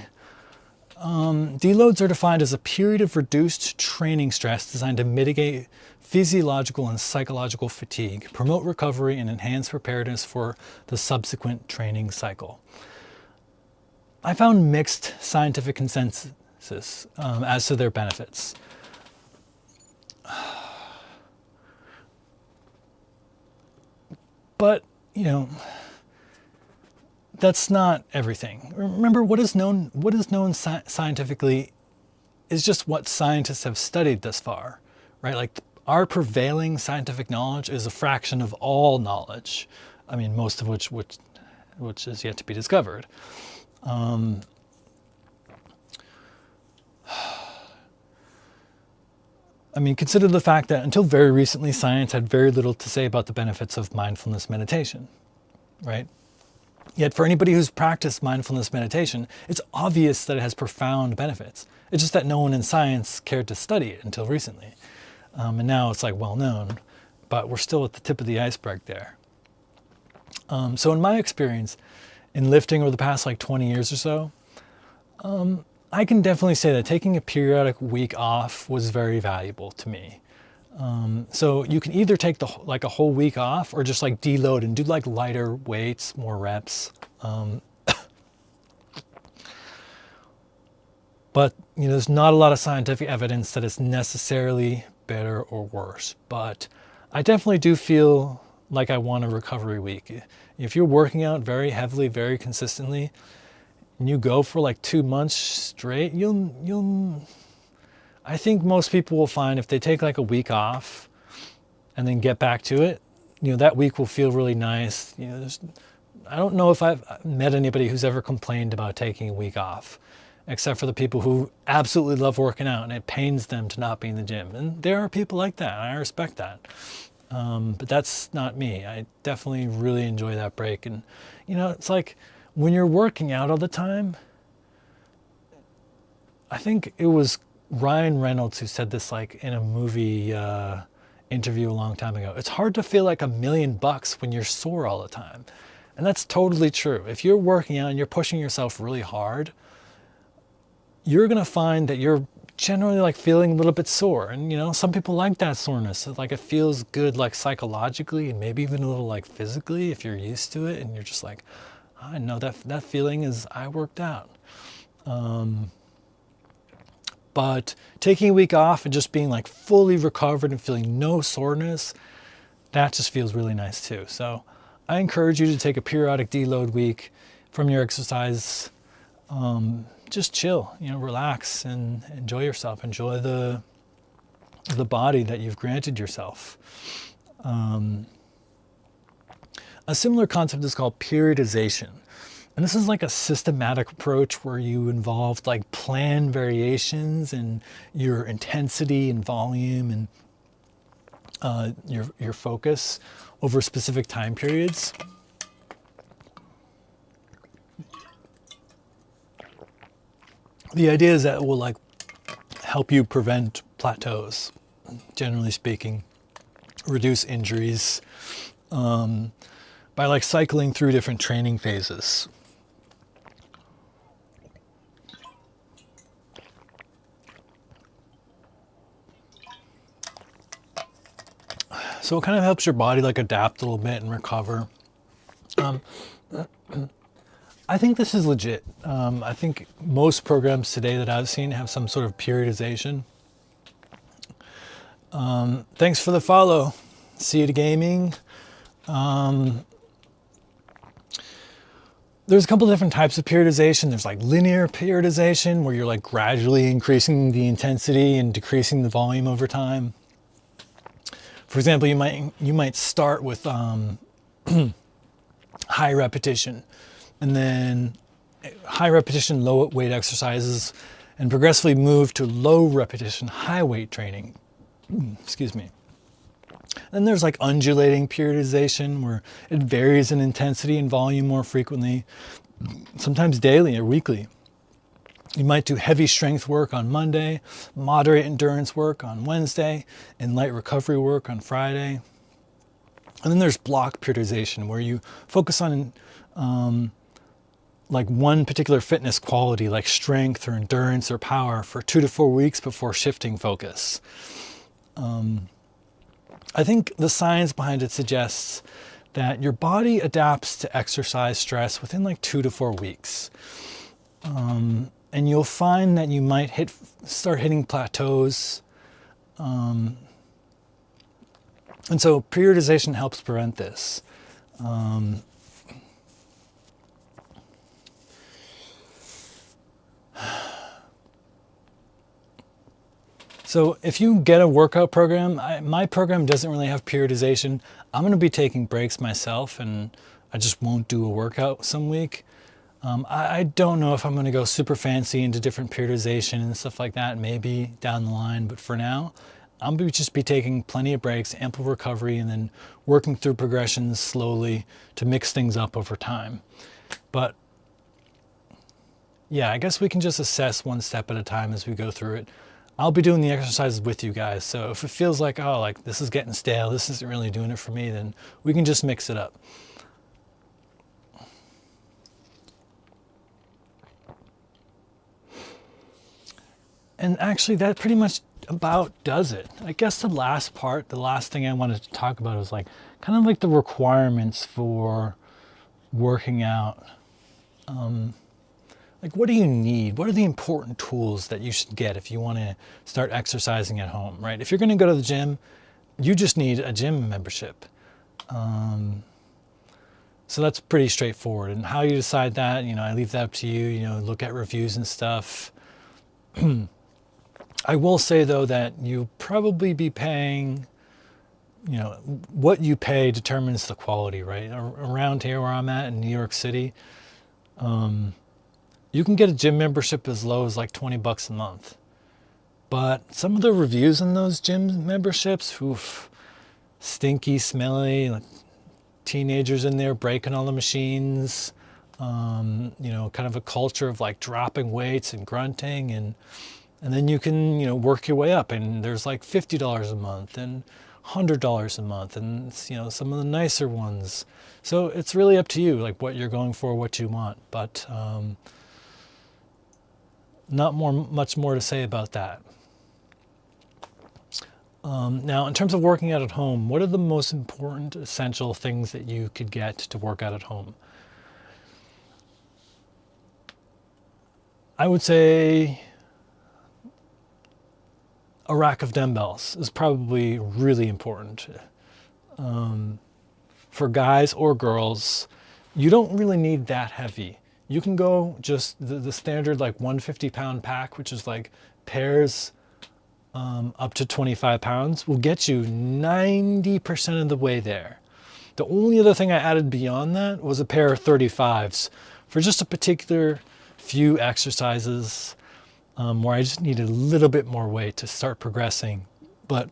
Deloads are defined as a period of reduced training stress designed to mitigate physiological and psychological fatigue, promote recovery, and enhance preparedness for the subsequent training cycle. I found mixed scientific consensus as to their benefits. But, that's not everything. Remember, what is known scientifically is just what scientists have studied thus far, right? Like our prevailing scientific knowledge is a fraction of all knowledge. I mean, most of which is yet to be discovered. Consider the fact that until very recently, science had very little to say about the benefits of mindfulness meditation, right? Yet for anybody who's practiced mindfulness meditation, it's obvious that it has profound benefits. It's just that no one in science cared to study it until recently. And now it's like well known. but we're still at the tip of the iceberg there. So in my experience in lifting over the past like 20 years or so, I can definitely say that taking a periodic week off was very valuable to me. So you can either take like a whole week off or just like deload and do like lighter weights, more reps. But there's not a lot of scientific evidence that it's necessarily better or worse. But I definitely do feel like I want a recovery week. If you're working out very heavily, very consistently, and you go for like 2 months straight, I think most people will find if they take like a week off and then get back to it, that week will feel really nice. I don't know if I've met anybody who's ever complained about taking a week off, except for the people who absolutely love working out and it pains them to not be in the gym. And there are people like that, and I respect that. But that's not me. I definitely really enjoy that break. And, it's like when you're working out all the time, I think it was Ryan Reynolds who said this like in a movie interview a long time ago. It's hard to feel like $1,000,000 when you're sore all the time. And that's totally true. If you're working out and you're pushing yourself really hard, you're going to find that you're generally like feeling a little bit sore. And some people like that soreness. Like it feels good like psychologically and maybe even a little like physically if you're used to it and you're just like, I know that feeling is I worked out. But taking a week off and just being like fully recovered and feeling no soreness, that just feels really nice too. So I encourage you to take a periodic deload week from your exercise. Just chill, relax and enjoy yourself. Enjoy the body that you've granted yourself. A similar concept is called periodization. And this is like a systematic approach where you involve like planned variations in your intensity and volume and your focus over specific time periods. The idea is that it will like help you prevent plateaus, generally speaking, reduce injuries, by like cycling through different training phases. So it kind of helps your body like adapt a little bit and recover. I think this is legit. I think most programs today that I've seen have some sort of periodization. Thanks for the follow. See you to gaming. There's a couple different types of periodization. There's like linear periodization where you're like gradually increasing the intensity and decreasing the volume over time. For example, you might start with high repetition and then high repetition, low weight exercises and progressively move to low repetition, high weight training. Excuse me. Then there's like undulating periodization where it varies in intensity and volume more frequently, sometimes daily or weekly. You might do heavy strength work on Monday, moderate endurance work on Wednesday, and light recovery work on Friday. And then there's block periodization where you focus on like one particular fitness quality like strength or endurance or power for 2 to 4 weeks before shifting focus. I think the science behind it suggests that your body adapts to exercise stress within like 2 to 4 weeks. And you'll find that you might start hitting plateaus. And so periodization helps prevent this. So if you get a workout program, my program doesn't really have periodization. I'm going to be taking breaks myself and I just won't do a workout some week. I don't know if I'm going to go super fancy into different periodization and stuff like that, maybe down the line. But for now, I'm going to just be taking plenty of breaks, ample recovery, and then working through progressions slowly to mix things up over time. But yeah, I guess we can just assess one step at a time as we go through it. I'll be doing the exercises with you guys. So if it feels like, oh, like this is getting stale, this isn't really doing it for me, then we can just mix it up. And actually that pretty much about does it. I guess the last part, the last thing I wanted to talk about is like kind of like the requirements for working out. Like what do you need? What are the important tools that you should get if you want to start exercising at home, right? If you're going to go to the gym, you just need a gym membership. So that's pretty straightforward. And how you decide that, you know, I leave that up to you, you know, look at reviews and stuff. I will say though that you'll probably be paying, you know, what you pay determines the quality, right? Around here where I'm at in New York City, you can get a gym membership as low as like 20 bucks a month. But some of the reviews in those gym memberships, oof, stinky, smelly, like teenagers in there breaking all the machines, you know, kind of a culture of like dropping weights and grunting, and then you can, you know, work your way up, and there's like $50 a month and $100 a month, and it's, you know, some of the nicer ones. So it's really up to you, like what you're going for, what you want. But not much more to say about that. Now, in terms of working out at home, what are the most important, essential things that you could get to work out at home? I would say a rack of dumbbells is probably really important. For guys or girls, you don't really need that heavy. You can go just the standard like 150-pound pack, which is like pairs up to 25 pounds, will get you 90% of the way there. The only other thing I added beyond that was a pair of 35s for just a particular few exercises where I just need a little bit more weight to start progressing. But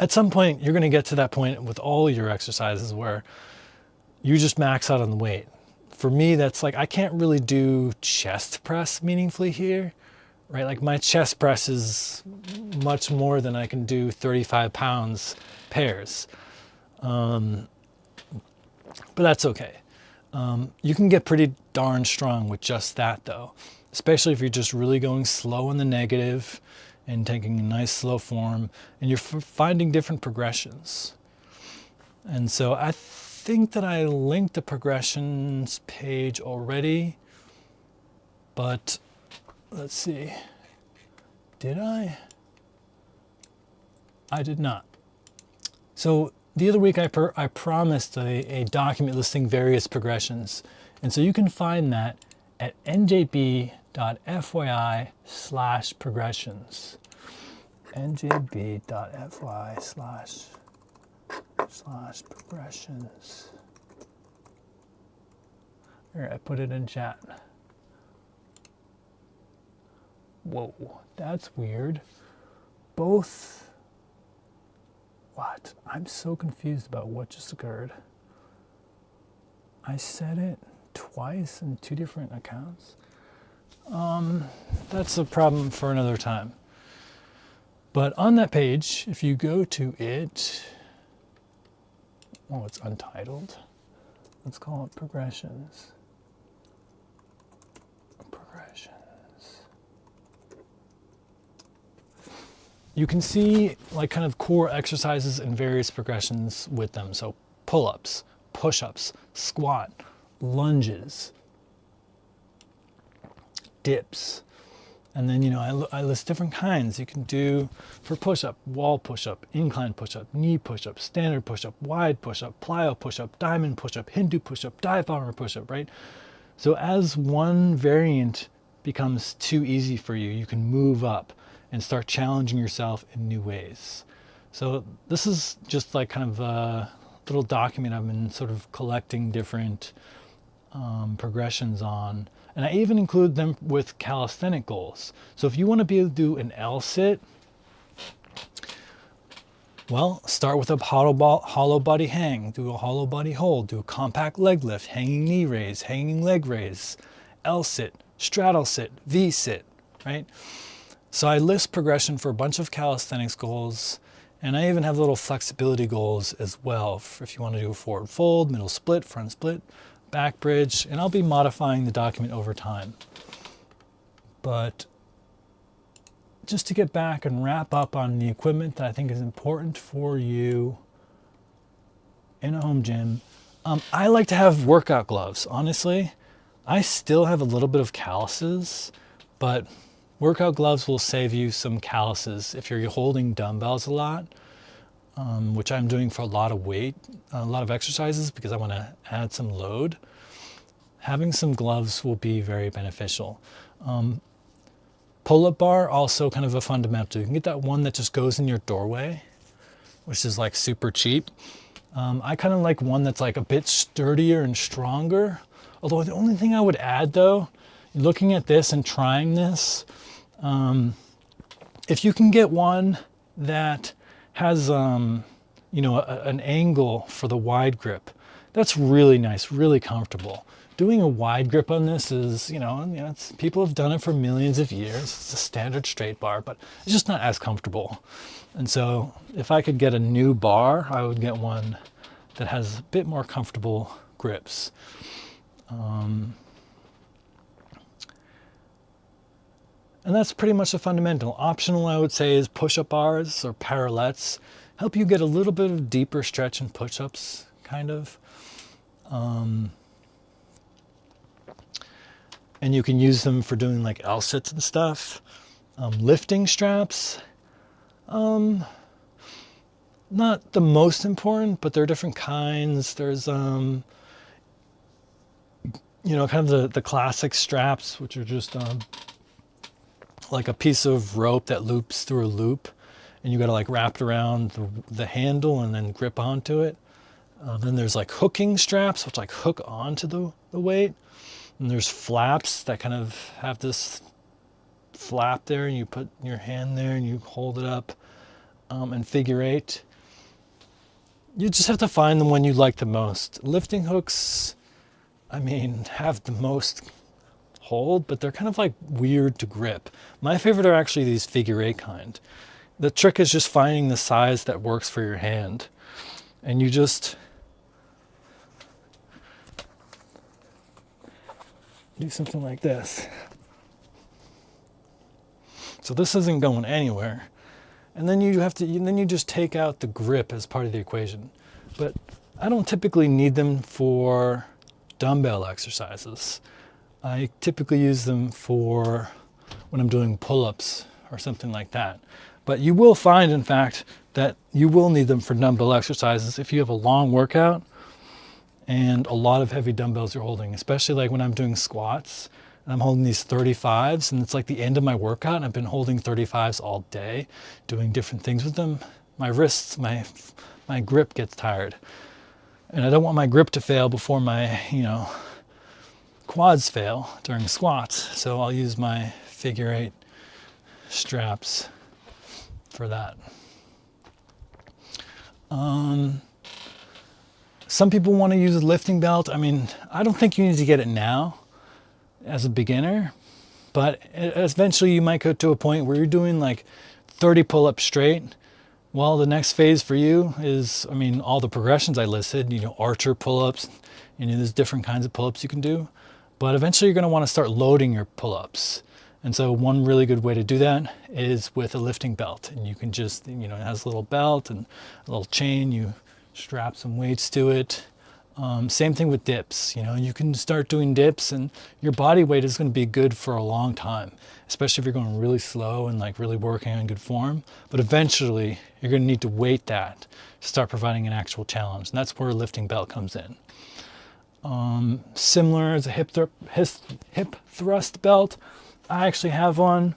at some point, you're going to get to that point with all your exercises where you just max out on the weight. For me, that's like, I can't really do chest press meaningfully here, right? Like my chest press is much more than I can do 35 pounds pairs. But that's okay. You can get pretty darn strong with just that though, especially if you're just really going slow in the negative and taking a nice slow form and you're finding different progressions. And so I think that I linked the progressions page already, but let's see, did I? I did not. So the other week I promised a document listing various progressions, and so you can find that at njb.fyi/progressions. njb.fyi/progressions. Here, I put it in chat. Whoa, that's weird. Both. What? I'm so confused about what just occurred. I said it twice in two different accounts. That's a problem for another time. But on that page, if you go to it, oh, it's untitled. Let's call it progressions. Progressions. You can see like kind of core exercises and various progressions with them. So pull-ups, push-ups, squat, lunges, dips. And then, you know, I list different kinds you can do for push-up: wall push-up, incline push-up, knee push-up, standard push-up, wide push-up, plyo push-up, diamond push-up, Hindu push-up, dive bomber push-up, right? So as one variant becomes too easy for you, you can move up and start challenging yourself in new ways. So this is just like kind of a little document I've been sort of collecting different progressions on. And I even include them with calisthenic goals. So if you want to be able to do an L-sit, well, start with a hollow body hang, do a hollow body hold, do a compact leg lift, hanging knee raise, hanging leg raise, L-sit, straddle sit, V-sit, right? So I list progression for a bunch of calisthenics goals, and I even have little flexibility goals as well if you want to do a forward fold, middle split, front split, back bridge, and I'll be modifying the document over time. But just to get back and wrap up on the equipment that I think is important for you in a home gym, I like to have workout gloves. Honestly, I still have a little bit of calluses, but workout gloves will save you some calluses if you're holding dumbbells a lot, which I'm doing for a lot of weight, a lot of exercises because I want to add some load. Having some gloves will be very beneficial. Pull-up bar, also kind of a fundamental. You can get that one that just goes in your doorway, which is like super cheap. I kind of like one that's like a bit sturdier and stronger. Although the only thing I would add though, looking at this and trying this, if you can get one that has, you know, an angle for the wide grip, that's really nice, really comfortable. Doing a wide grip on this is, you know, people have done it for millions of years. It's a standard straight bar, but it's just not as comfortable. And so if I could get a new bar, I would get one that has a bit more comfortable grips. And that's pretty much a fundamental. Optional, I would say, is push-up bars or parallettes. Help you get a little bit of deeper stretch and push-ups, kind of. And you can use them for doing like L-sits and stuff. Lifting straps, not the most important, but there are different kinds. There's, you know, kind of the classic straps, which are just like a piece of rope that loops through a loop, and you got to like wrap it around the handle and then grip onto it. Then there's like hooking straps, which like hook onto the weight. And there's flaps that kind of have this flap there, and you put your hand there and you hold it up, and figure eight. You just have to find the one you like the most. Lifting hooks, I mean, have the most hold, but they're kind of like weird to grip. My favorite are actually these figure eight kind. The trick is just finding the size that works for your hand. And you just do something like this. So this isn't going anywhere. And then you have to, then you just take out the grip as part of the equation. But I don't typically need them for dumbbell exercises. I typically use them for when I'm doing pull-ups or something like that. But you will find, in fact, that you will need them for dumbbell exercises if you have a long workout and a lot of heavy dumbbells you're holding, especially like when I'm doing squats. I'm holding these 35s, and it's like the end of my workout, and I've been holding 35s all day, doing different things with them. My wrists, my grip gets tired. And I don't want my grip to fail before my, you know, quads fail during squats. So I'll use my figure eight straps for that. Some people want to use a lifting belt. I mean, I don't think you need to get it now as a beginner, but eventually you might go to a point where you're doing like 30 pull-ups straight. Well, the next phase for you is, I mean, all the progressions I listed, you know, archer pull-ups, you know, there's different kinds of pull-ups you can do, but eventually you're going to want to start loading your pull-ups. And so one really good way to do that is with a lifting belt. And you can just, you know, it has a little belt and a little chain, you strap some weights to it. Same thing with dips. You know, you can start doing dips and your body weight is going to be good for a long time, especially if you're going really slow and like really working on good form. But eventually you're going to need to weight that to start providing an actual challenge. And that's where a lifting belt comes in. Similar as a hip thrust belt, I actually have one.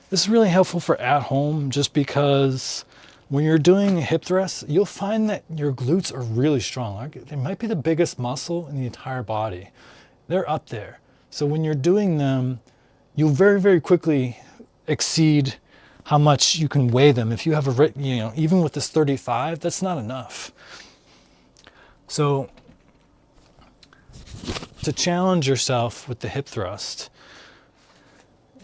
This is really helpful for at home just because when you're doing a hip thrust, you'll find that your glutes are really strong. Like, they might be the biggest muscle in the entire body. They're up there. So when you're doing them, you'll very, very quickly exceed how much you can weigh them. If you have a, you know, even with this 35, that's not enough. So to challenge yourself with the hip thrust,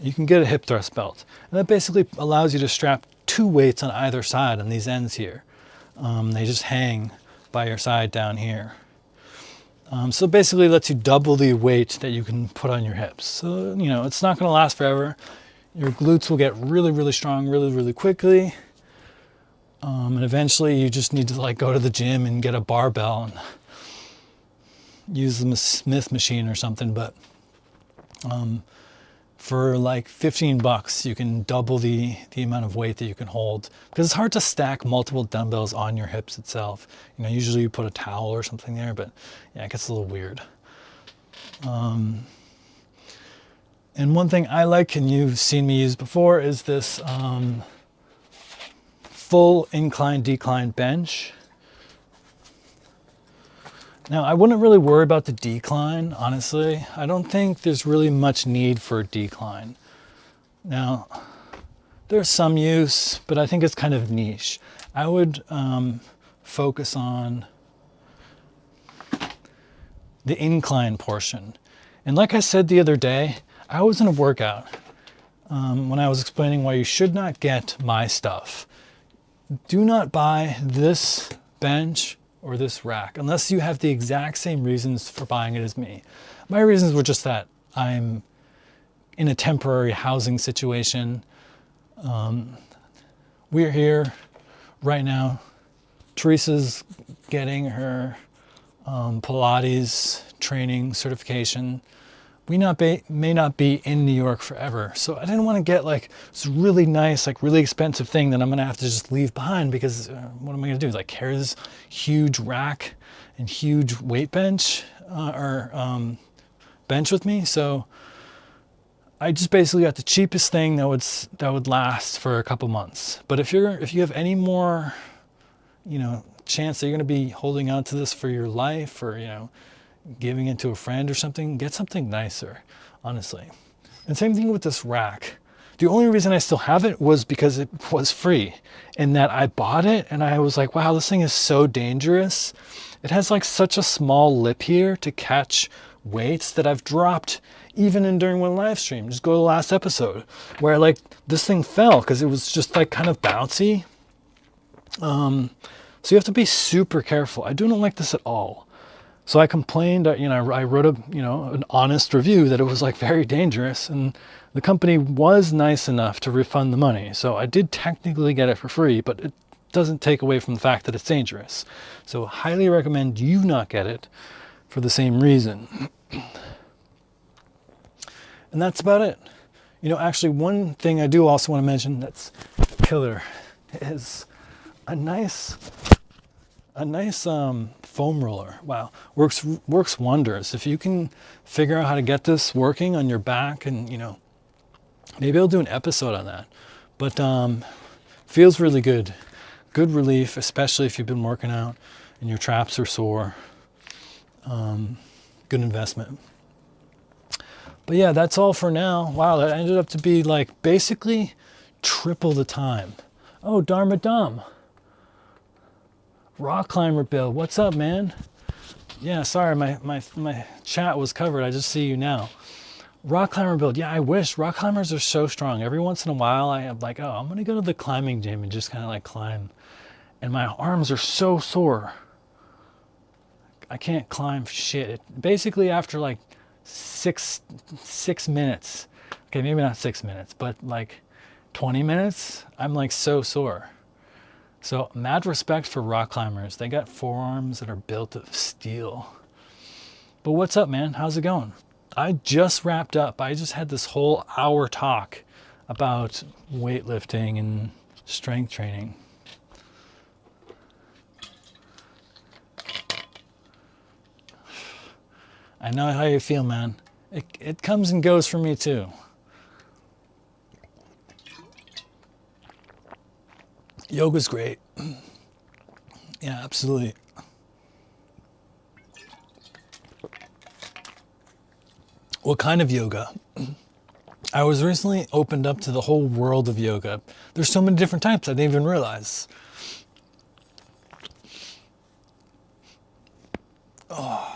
You can get a hip thrust belt. And that basically allows you to strap 2 weights on either side on these ends here. They just hang by your side down here. So basically it lets you double the weight that you can put on your hips. So, you know, it's not going to last forever. Your glutes will get really, really strong really, really quickly. And eventually you just need to like go to the gym and get a barbell and use the Smith machine or something. But for like $15, you can double the amount of weight that you can hold, because it's hard to stack multiple dumbbells on your hips itself. You know, usually you put a towel or something there, but yeah, it gets a little weird. And one thing I like, and you've seen me use before, is this full incline decline bench. Now, I wouldn't really worry about the decline, honestly. I don't think there's really much need for a decline. Now, there's some use, but I think it's kind of niche. I would focus on the incline portion. And like I said the other day, I was in a workout when I was explaining why you should not get my stuff. Do not buy this bench or this rack unless you have the exact same reasons for buying it as me. My reasons were just that I'm in a temporary housing situation. We're here right now. Teresa's getting her Pilates training certification. We may not be in New York forever. So I didn't want to get like this really nice, like really expensive thing that I'm going to have to just leave behind, because what am I going to do? Like carry this huge rack and huge weight bench bench with me? So I just basically got the cheapest thing that would last for a couple months. But if you have any more, you know, chance that you're going to be holding on to this for your life, or, you know, giving it to a friend or something, get something nicer, honestly. And same thing with this rack. The only reason I still have it was because it was free, and that I bought it and I was like, wow, this thing is so dangerous. It has like such a small lip here to catch weights that I've dropped even during one live stream. Just go to the last episode where like this thing fell because it was just like kind of bouncy. So you have to be super careful. I do not like this at all. So I complained, you know, I wrote an honest review that it was like very dangerous, and the company was nice enough to refund the money. So I did technically get it for free, but it doesn't take away from the fact that it's dangerous. So highly recommend you not get it for the same reason. And that's about it. You know, actually one thing I do also want to mention that's killer is a nice foam roller. Wow, works wonders. If you can figure out how to get this working on your back, and you know, maybe I'll do an episode on that. But feels really good. Good relief, especially if you've been working out and your traps are sore. Good investment. But yeah, that's all for now. Wow, that ended up to be like basically triple the time. Oh, Dharma Dom. Rock Climber Bill, what's up, man? Yeah, sorry, my chat was covered. I just see you now. Rock Climber Build. Yeah, I wish. Rock climbers are so strong. Every once in a while, I am like, oh, I'm going to go to the climbing gym and just kind of like climb. And my arms are so sore. I can't climb shit. Basically, after like six minutes, okay, maybe not 6 minutes, but like 20 minutes, I'm like so sore. So mad respect for rock climbers. They got forearms that are built of steel. But what's up, man? How's it going? I just wrapped up. I just had this whole hour talk about weightlifting and strength training. I know how you feel, man. It comes and goes for me too. Yoga's great. Yeah, absolutely. What kind of yoga? I was recently opened up to the whole world of yoga. There's so many different types I didn't even realize. Oh.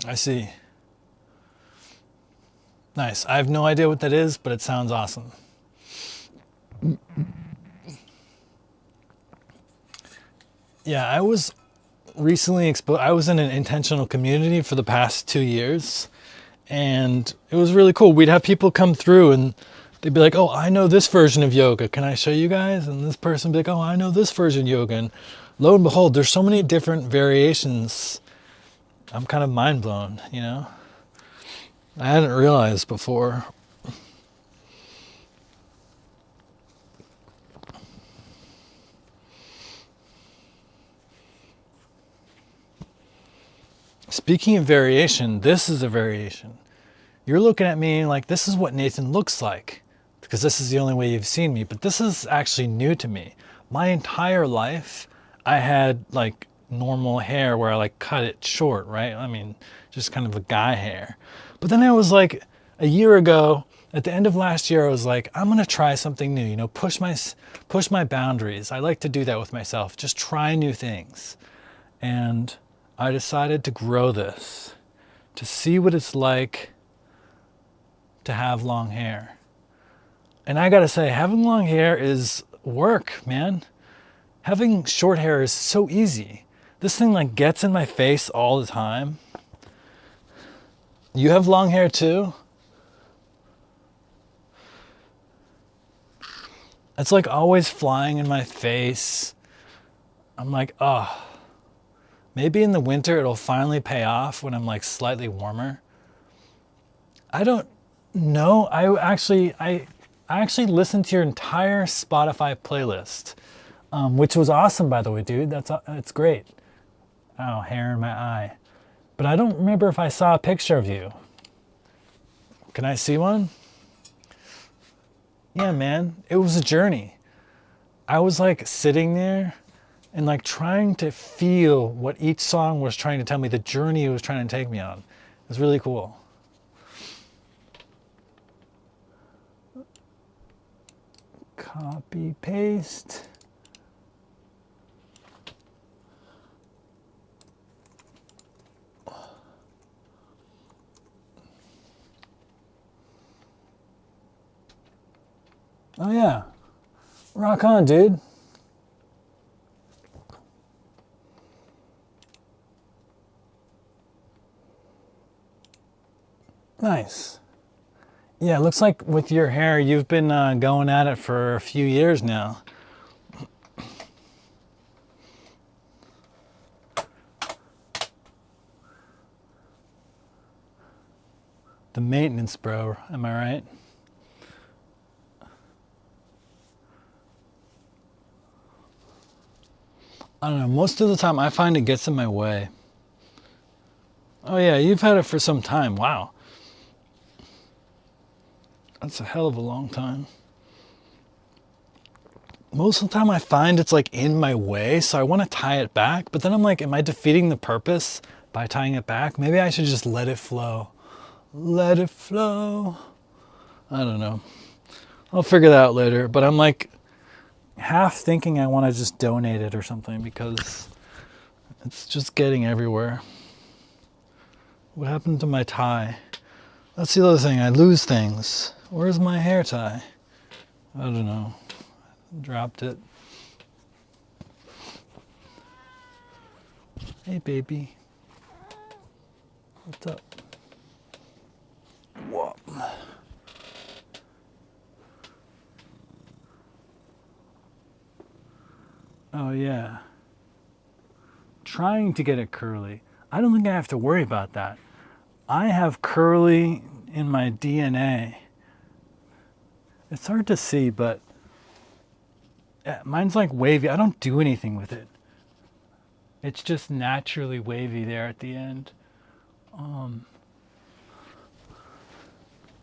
I see. Nice. I have no idea what that is, but it sounds awesome. Yeah, I was recently exposed. I was in an intentional community for the past 2 years, and it was really cool. We'd have people come through and they'd be like, oh, I know this version of yoga. Can I show you guys? And this person would be like, oh, I know this version of yoga. And lo and behold, there's so many different variations. I'm kind of mind blown, you know? I hadn't realized before. Speaking of variation, this is a variation. You're looking at me like this is what Nathan looks like because this is the only way you've seen me, but this is actually new to me. My entire life, I had like normal hair where I like cut it short, right? I mean, just kind of a guy hair. But then I was like a year ago, at the end of last year, I was like, I'm gonna try something new, you know, push my boundaries. I like to do that with myself, just try new things. And I decided to grow this, to see what it's like to have long hair. And I gotta say, having long hair is work, man. Having short hair is so easy. This thing like gets in my face all the time. You have long hair too? It's like always flying in my face. I'm like, oh, maybe in the winter it'll finally pay off when I'm like slightly warmer. I don't know. I actually listened to your entire Spotify playlist, which was awesome, by the way, dude. It's great. Oh, hair in my eye. But I don't remember if I saw a picture of you. Can I see one? Yeah, man. It was a journey. I was like sitting there and like trying to feel what each song was trying to tell me, the journey it was trying to take me on. It was really cool. Copy, paste. Oh yeah, rock on, dude. Nice. Yeah, it looks like with your hair, you've been going at it for a few years now. The maintenance bro, am I right? I don't know, most of the time I find it gets in my way. Oh yeah, you've had it for some time, wow. That's a hell of a long time. Most of the time I find it's like in my way, so I want to tie it back, but then I'm like, am I defeating the purpose by tying it back? Maybe I should just let it flow. Let it flow. I don't know. I'll figure that out later, but I'm like half thinking I want to just donate it or something because it's just getting everywhere. What happened to my tie? That's the other thing, I lose things. Where's my hair tie? I don't know. Dropped it. Hey baby. What's up? Whoa. Oh yeah. Trying to get it curly. I don't think I have to worry about that. I have curly in my DNA. It's hard to see, but mine's like wavy. I don't do anything with it. It's just naturally wavy there at the end.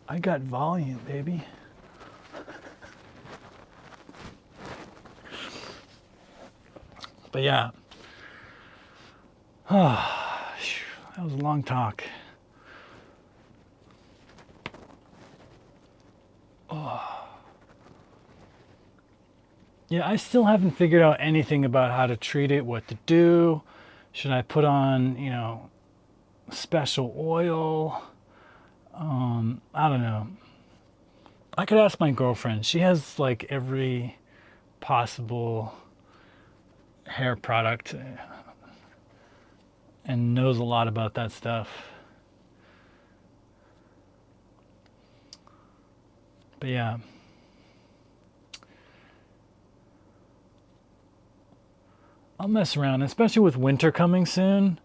I got volume, baby. But yeah. That was a long talk. Yeah, I still haven't figured out anything about how to treat it, what to do. Should I put on, you know, special oil. I don't know. I could ask my girlfriend. She has like every possible hair product and knows a lot about that stuff. But yeah. I'll mess around, especially with winter coming soon.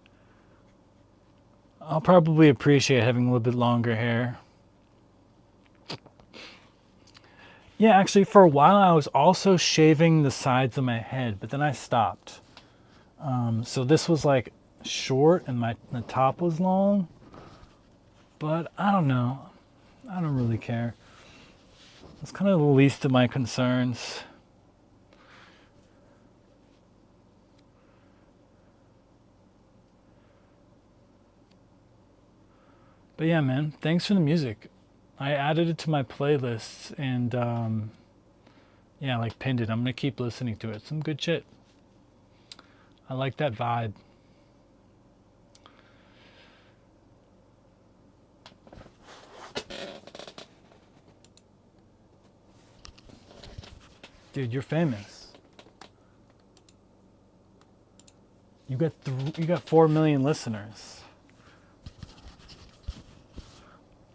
I'll probably appreciate having a little bit longer hair. Yeah, actually, for a while I was also shaving the sides of my head, but then I stopped. So this was like short and the top was long. But I don't know. I don't really care. It's kind of the least of my concerns. But yeah, man, thanks for the music. I added it to my playlists and yeah, like pinned it. I'm gonna keep listening to it. Some good shit. I like that vibe. Dude, you're famous. You got 4 million listeners.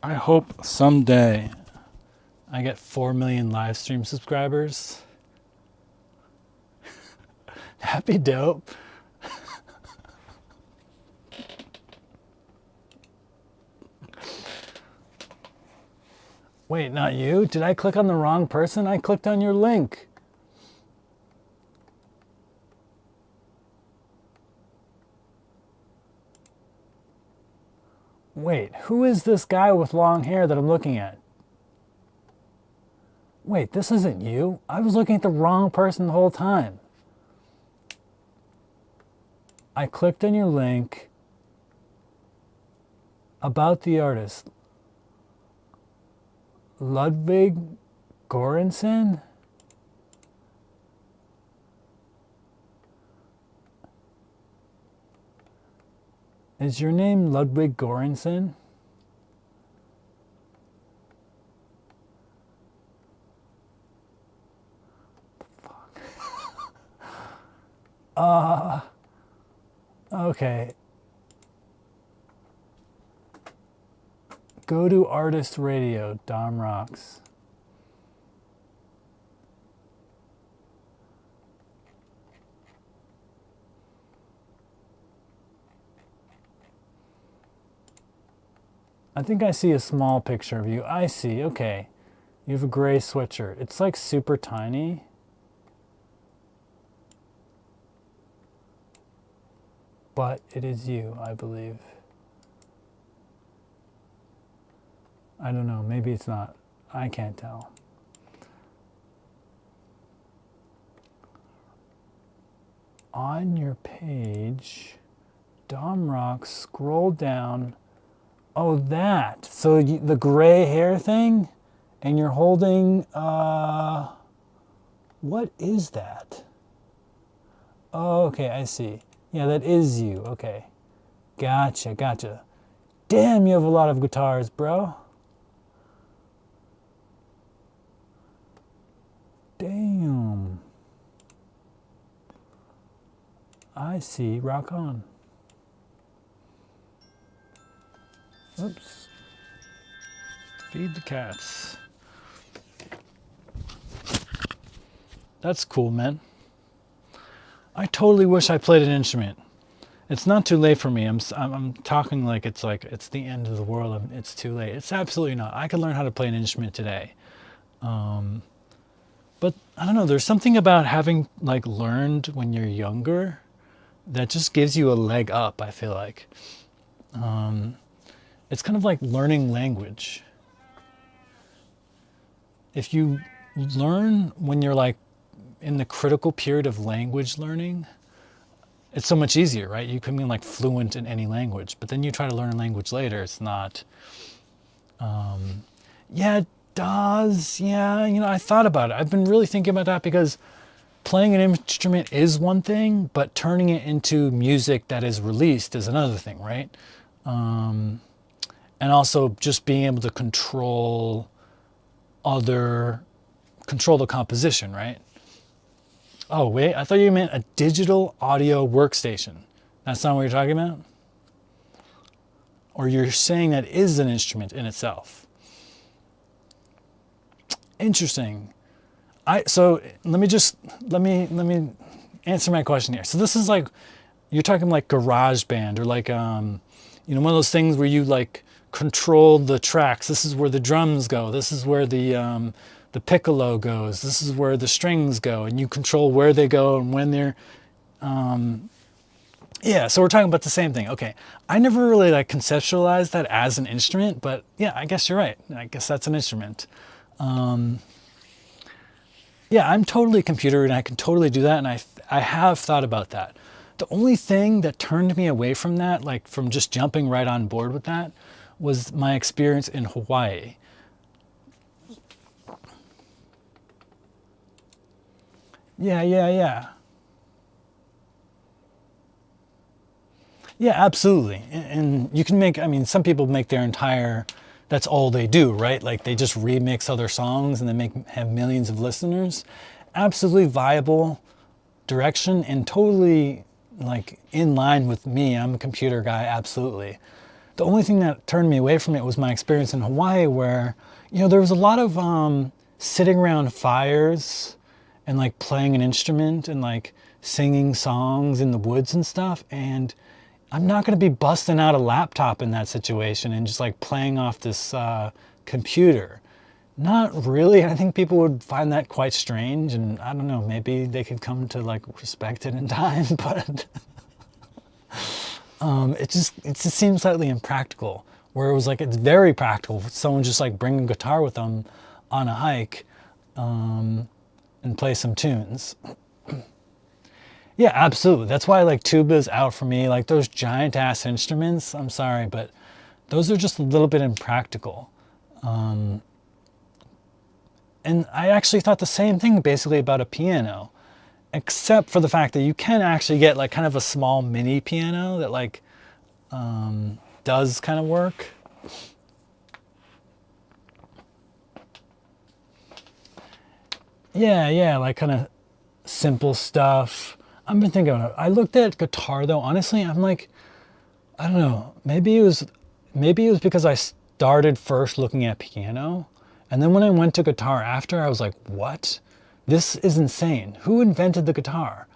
I hope someday I get 4 million live stream subscribers. That'd be dope. Wait, not you? Did I click on the wrong person? I clicked on your link. Wait, who is this guy with long hair that I'm looking at? Wait, this isn't you? I was looking at the wrong person the whole time. I clicked on your link about the artist. Ludwig Göransson? Is your name Ludwig Göransson? Fuck. Okay. Go to Artist Radio, Dom Rocks. I think I see a small picture of you. I see, okay. You have a gray sweatshirt. It's like super tiny. But it is you, I believe. I don't know, maybe it's not. I can't tell. On your page, Dom Rocks, scroll down. Oh, that. So the gray hair thing? And you're holding, what is that? Oh, okay, I see. Yeah, that is you. Okay. Gotcha. Damn, you have a lot of guitars, bro. Damn. I see. Rock on. Oops. Feed the cats. That's cool, man. I totally wish I played an instrument. It's not too late for me. I'm talking like it's the end of the world. It's too late. It's absolutely not. I could learn how to play an instrument today. But I don't know. There's something about having like learned when you're younger that just gives you a leg up. I feel like it's kind of like learning language. If you learn when you're like in the critical period of language learning, it's so much easier, right? You can be like fluent in any language, but then you try to learn a language later, it's not. Yeah, it does. Yeah, I thought about it. I've been really thinking about that because playing an instrument is one thing, but turning it into music that is released is another thing, right? And also just being able to control the composition, right? Oh, wait, I thought you meant a digital audio workstation. That's not what you're talking about? Or you're saying that is an instrument in itself? Interesting. So let me answer my question here. So this is like, you're talking like GarageBand or like, one of those things where you like control the tracks. This is where the drums go. This is where the piccolo goes. This is where the strings go, and you control where they go and when they're. Yeah, so we're talking about the same thing. Okay, I never really like conceptualized that as an instrument, but yeah, I guess you're right. I guess that's an instrument. Yeah, I'm totally computer and I can totally do that, and I have thought about that. The only thing that turned me away from that, like from just jumping right on board with that, was my experience in Hawaii. Yeah. Yeah, absolutely. And you can make, I mean, some people make their entire, that's all they do, right? Like they just remix other songs and they have millions of listeners. Absolutely viable direction and totally like in line with me. I'm a computer guy, absolutely. The only thing that turned me away from it was my experience in Hawaii where, there was a lot of sitting around fires and like playing an instrument and like singing songs in the woods and stuff. And I'm not going to be busting out a laptop in that situation and just like playing off this computer. Not really. I think people would find that quite strange, and I don't know, maybe they could come to like respect it in time, but it just seems slightly impractical. Where it was like, it's very practical. Someone just like bring a guitar with them on a hike and play some tunes. Yeah, absolutely. That's why like tuba's out for me. Like those giant ass instruments, I'm sorry, but those are just a little bit impractical. And I actually thought the same thing basically about a piano, except for the fact that you can actually get like kind of a small mini piano that like does kind of work. Yeah, like kind of simple stuff. I've been thinking about it. I looked at guitar though, honestly, I'm like, I don't know, maybe it was because I started first looking at piano, and then when I went to guitar after, I was like, what? This is insane. Who invented the guitar?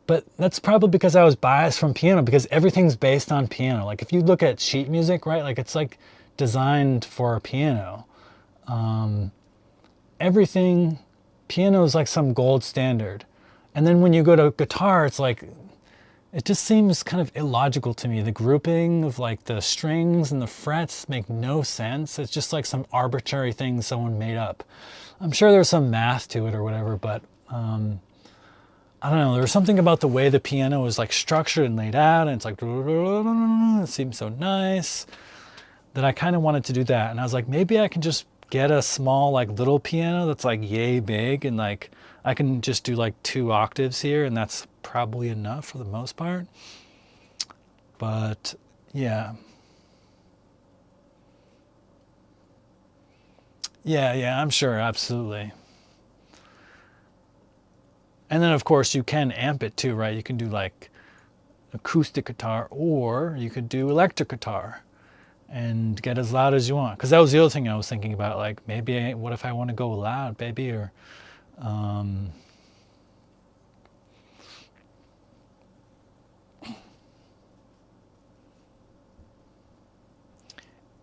But that's probably because I was biased from piano, because everything's based on piano. Like if you look at sheet music, right? Like it's like designed for a piano. Piano is like some gold standard. And then when you go to guitar, it's like, it just seems kind of illogical to me. The grouping of like the strings and the frets make no sense. It's just like some arbitrary thing someone made up. I'm sure there's some math to it or whatever, but I don't know. There was something about the way the piano was like structured and laid out, and it's like, it seems so nice that I kind of wanted to do that. And I was like, maybe I can just get a small like little piano that's like yay big, and like I can just do like 2 octaves here, and that's probably enough for the most part. But yeah. Yeah, I'm sure, absolutely. And then of course you can amp it too, right? You can do like acoustic guitar, or you could do electric guitar and get as loud as you want. Because that was the other thing I was thinking about, like maybe what if I want to go loud, baby, or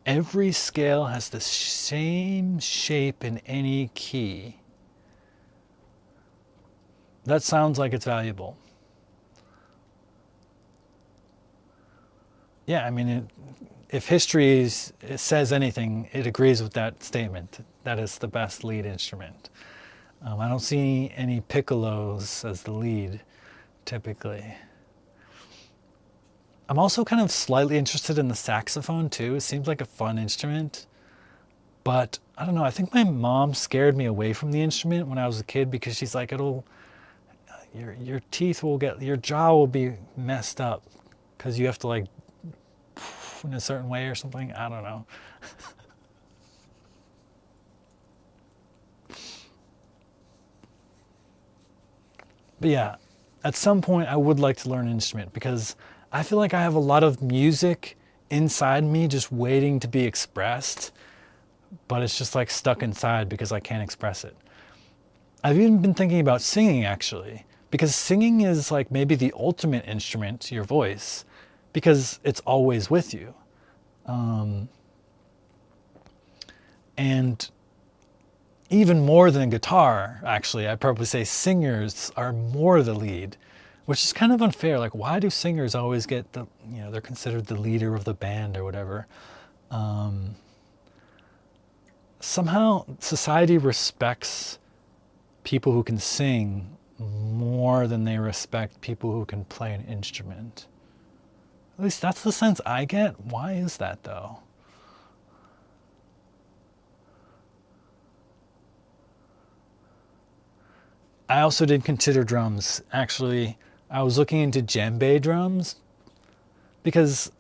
every scale has the same shape in any key. That sounds like it's valuable. Yeah, I mean, if history it says anything, it agrees with that statement. That is the best lead instrument. I don't see any piccolos as the lead, typically. I'm also kind of slightly interested in the saxophone too. It seems like a fun instrument. But I don't know, I think my mom scared me away from the instrument when I was a kid, because she's like, your teeth will get, your jaw will be messed up, because you have to like in a certain way or something. I don't know. But yeah, at some point I would like to learn an instrument because I feel like I have a lot of music inside me just waiting to be expressed, but it's just like stuck inside because I can't express it. I've even been thinking about singing actually, because singing is like maybe the ultimate instrument, your voice, because it's always with you. And even more than guitar, actually, I'd probably say singers are more the lead, which is kind of unfair. Like, why do singers always get the, they're considered the leader of the band or whatever? Somehow society respects people who can sing more than they respect people who can play an instrument. At least that's the sense I get. Why is that though? I also did consider drums. Actually, I was looking into djembe drums because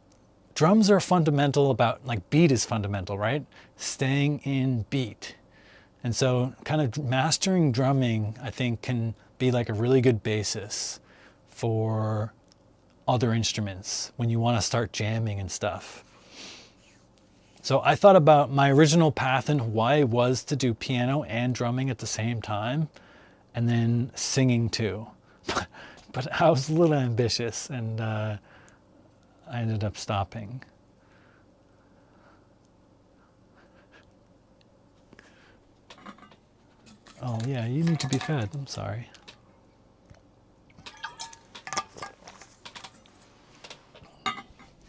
drums are fundamental about, like, beat is fundamental, right? Staying in beat. And so kind of mastering drumming, I think, can be like a really good basis for other instruments when you want to start jamming and stuff. So I thought about my original path in Hawaii was to do piano and drumming at the same time, and then singing too. But I was a little ambitious, and I ended up stopping. Oh yeah, you need to be fed. I'm sorry.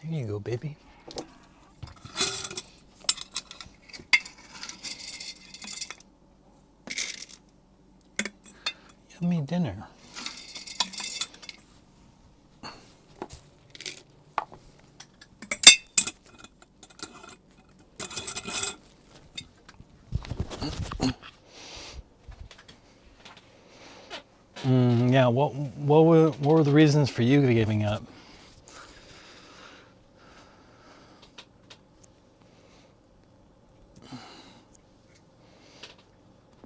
Here you go, baby. Yummy dinner. Yeah, what were the reasons for you giving up?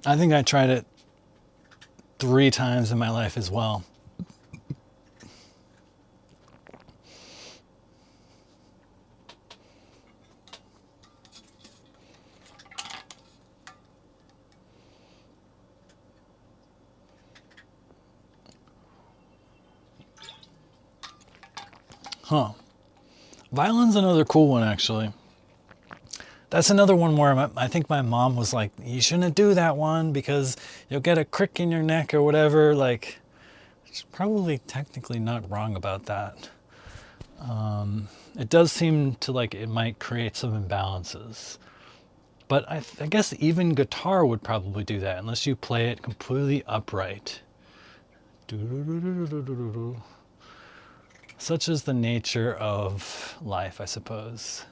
I think I tried it 3 times in my life as well. Huh. Violin's another cool one, actually. That's another one where I think my mom was like, you shouldn't do that one because you'll get a crick in your neck or whatever. Like, she's probably technically not wrong about that. It does seem to, like, it might create some imbalances. But I guess even guitar would probably do that unless you play it completely upright. Such is the nature of life, I suppose.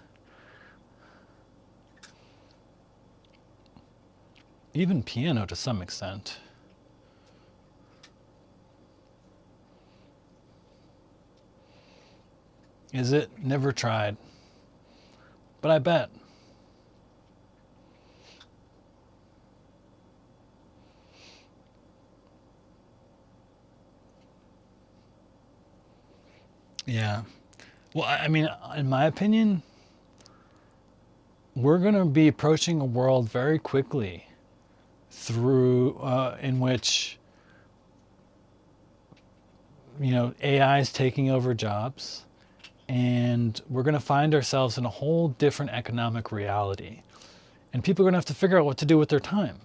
Even piano to some extent. Is it? Never tried. But I bet. Yeah. Well, I mean, in my opinion, we're going to be approaching a world very quickly through in which AI is taking over jobs, and we're going to find ourselves in a whole different economic reality, and people are going to have to figure out what to do with their time.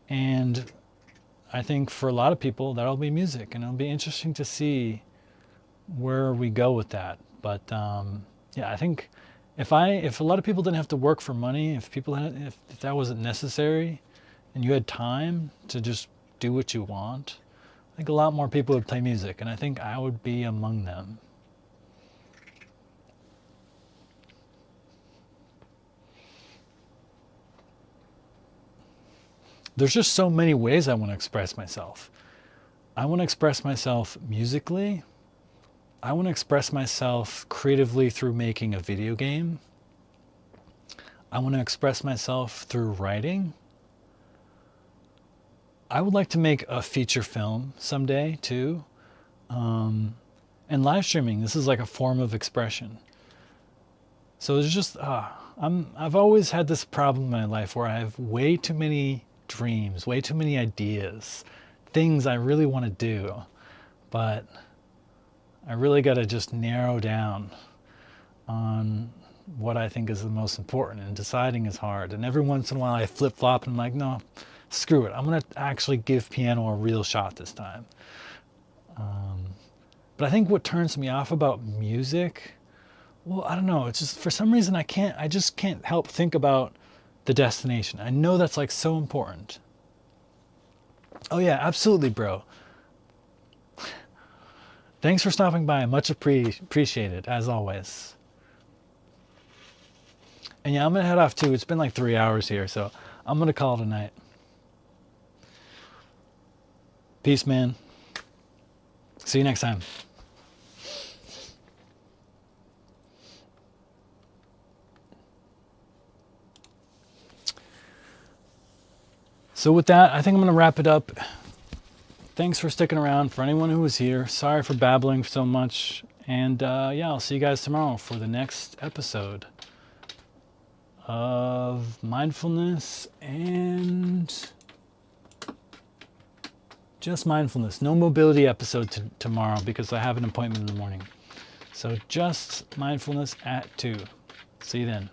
And I think for a lot of people that'll be music, and it'll be interesting to see where we go with that. But yeah, I think if a lot of people didn't have to work for money, if that wasn't necessary, and you had time to just do what you want, I think a lot more people would play music, and I think I would be among them. There's just so many ways I want to express myself. I want to express myself musically. I want to express myself creatively through making a video game. I want to express myself through writing. I would like to make a feature film someday too. And live streaming, this is like a form of expression. So there's just, I've always had this problem in my life where I have way too many dreams, way too many ideas, things I really want to do, but I really got to just narrow down on what I think is the most important, and deciding is hard. And every once in a while I flip-flop and I'm like, no, screw it. I'm going to actually give piano a real shot this time. But I think what turns me off about music, well, I don't know. It's just for some reason I just can't help think about the destination. I know that's like so important. Oh yeah, absolutely, bro. Thanks for stopping by. Much appreciated, as always. And yeah, I'm gonna head off too. It's been like 3 hours here, so I'm gonna call it a night. Peace, man. See you next time. So with that, I think I'm going to wrap it up. Thanks for sticking around. For anyone who was here, sorry for babbling so much. And yeah, I'll see you guys tomorrow for the next episode of mindfulness and just mindfulness. No mobility episode tomorrow because I have an appointment in the morning. So just mindfulness at 2. See you then.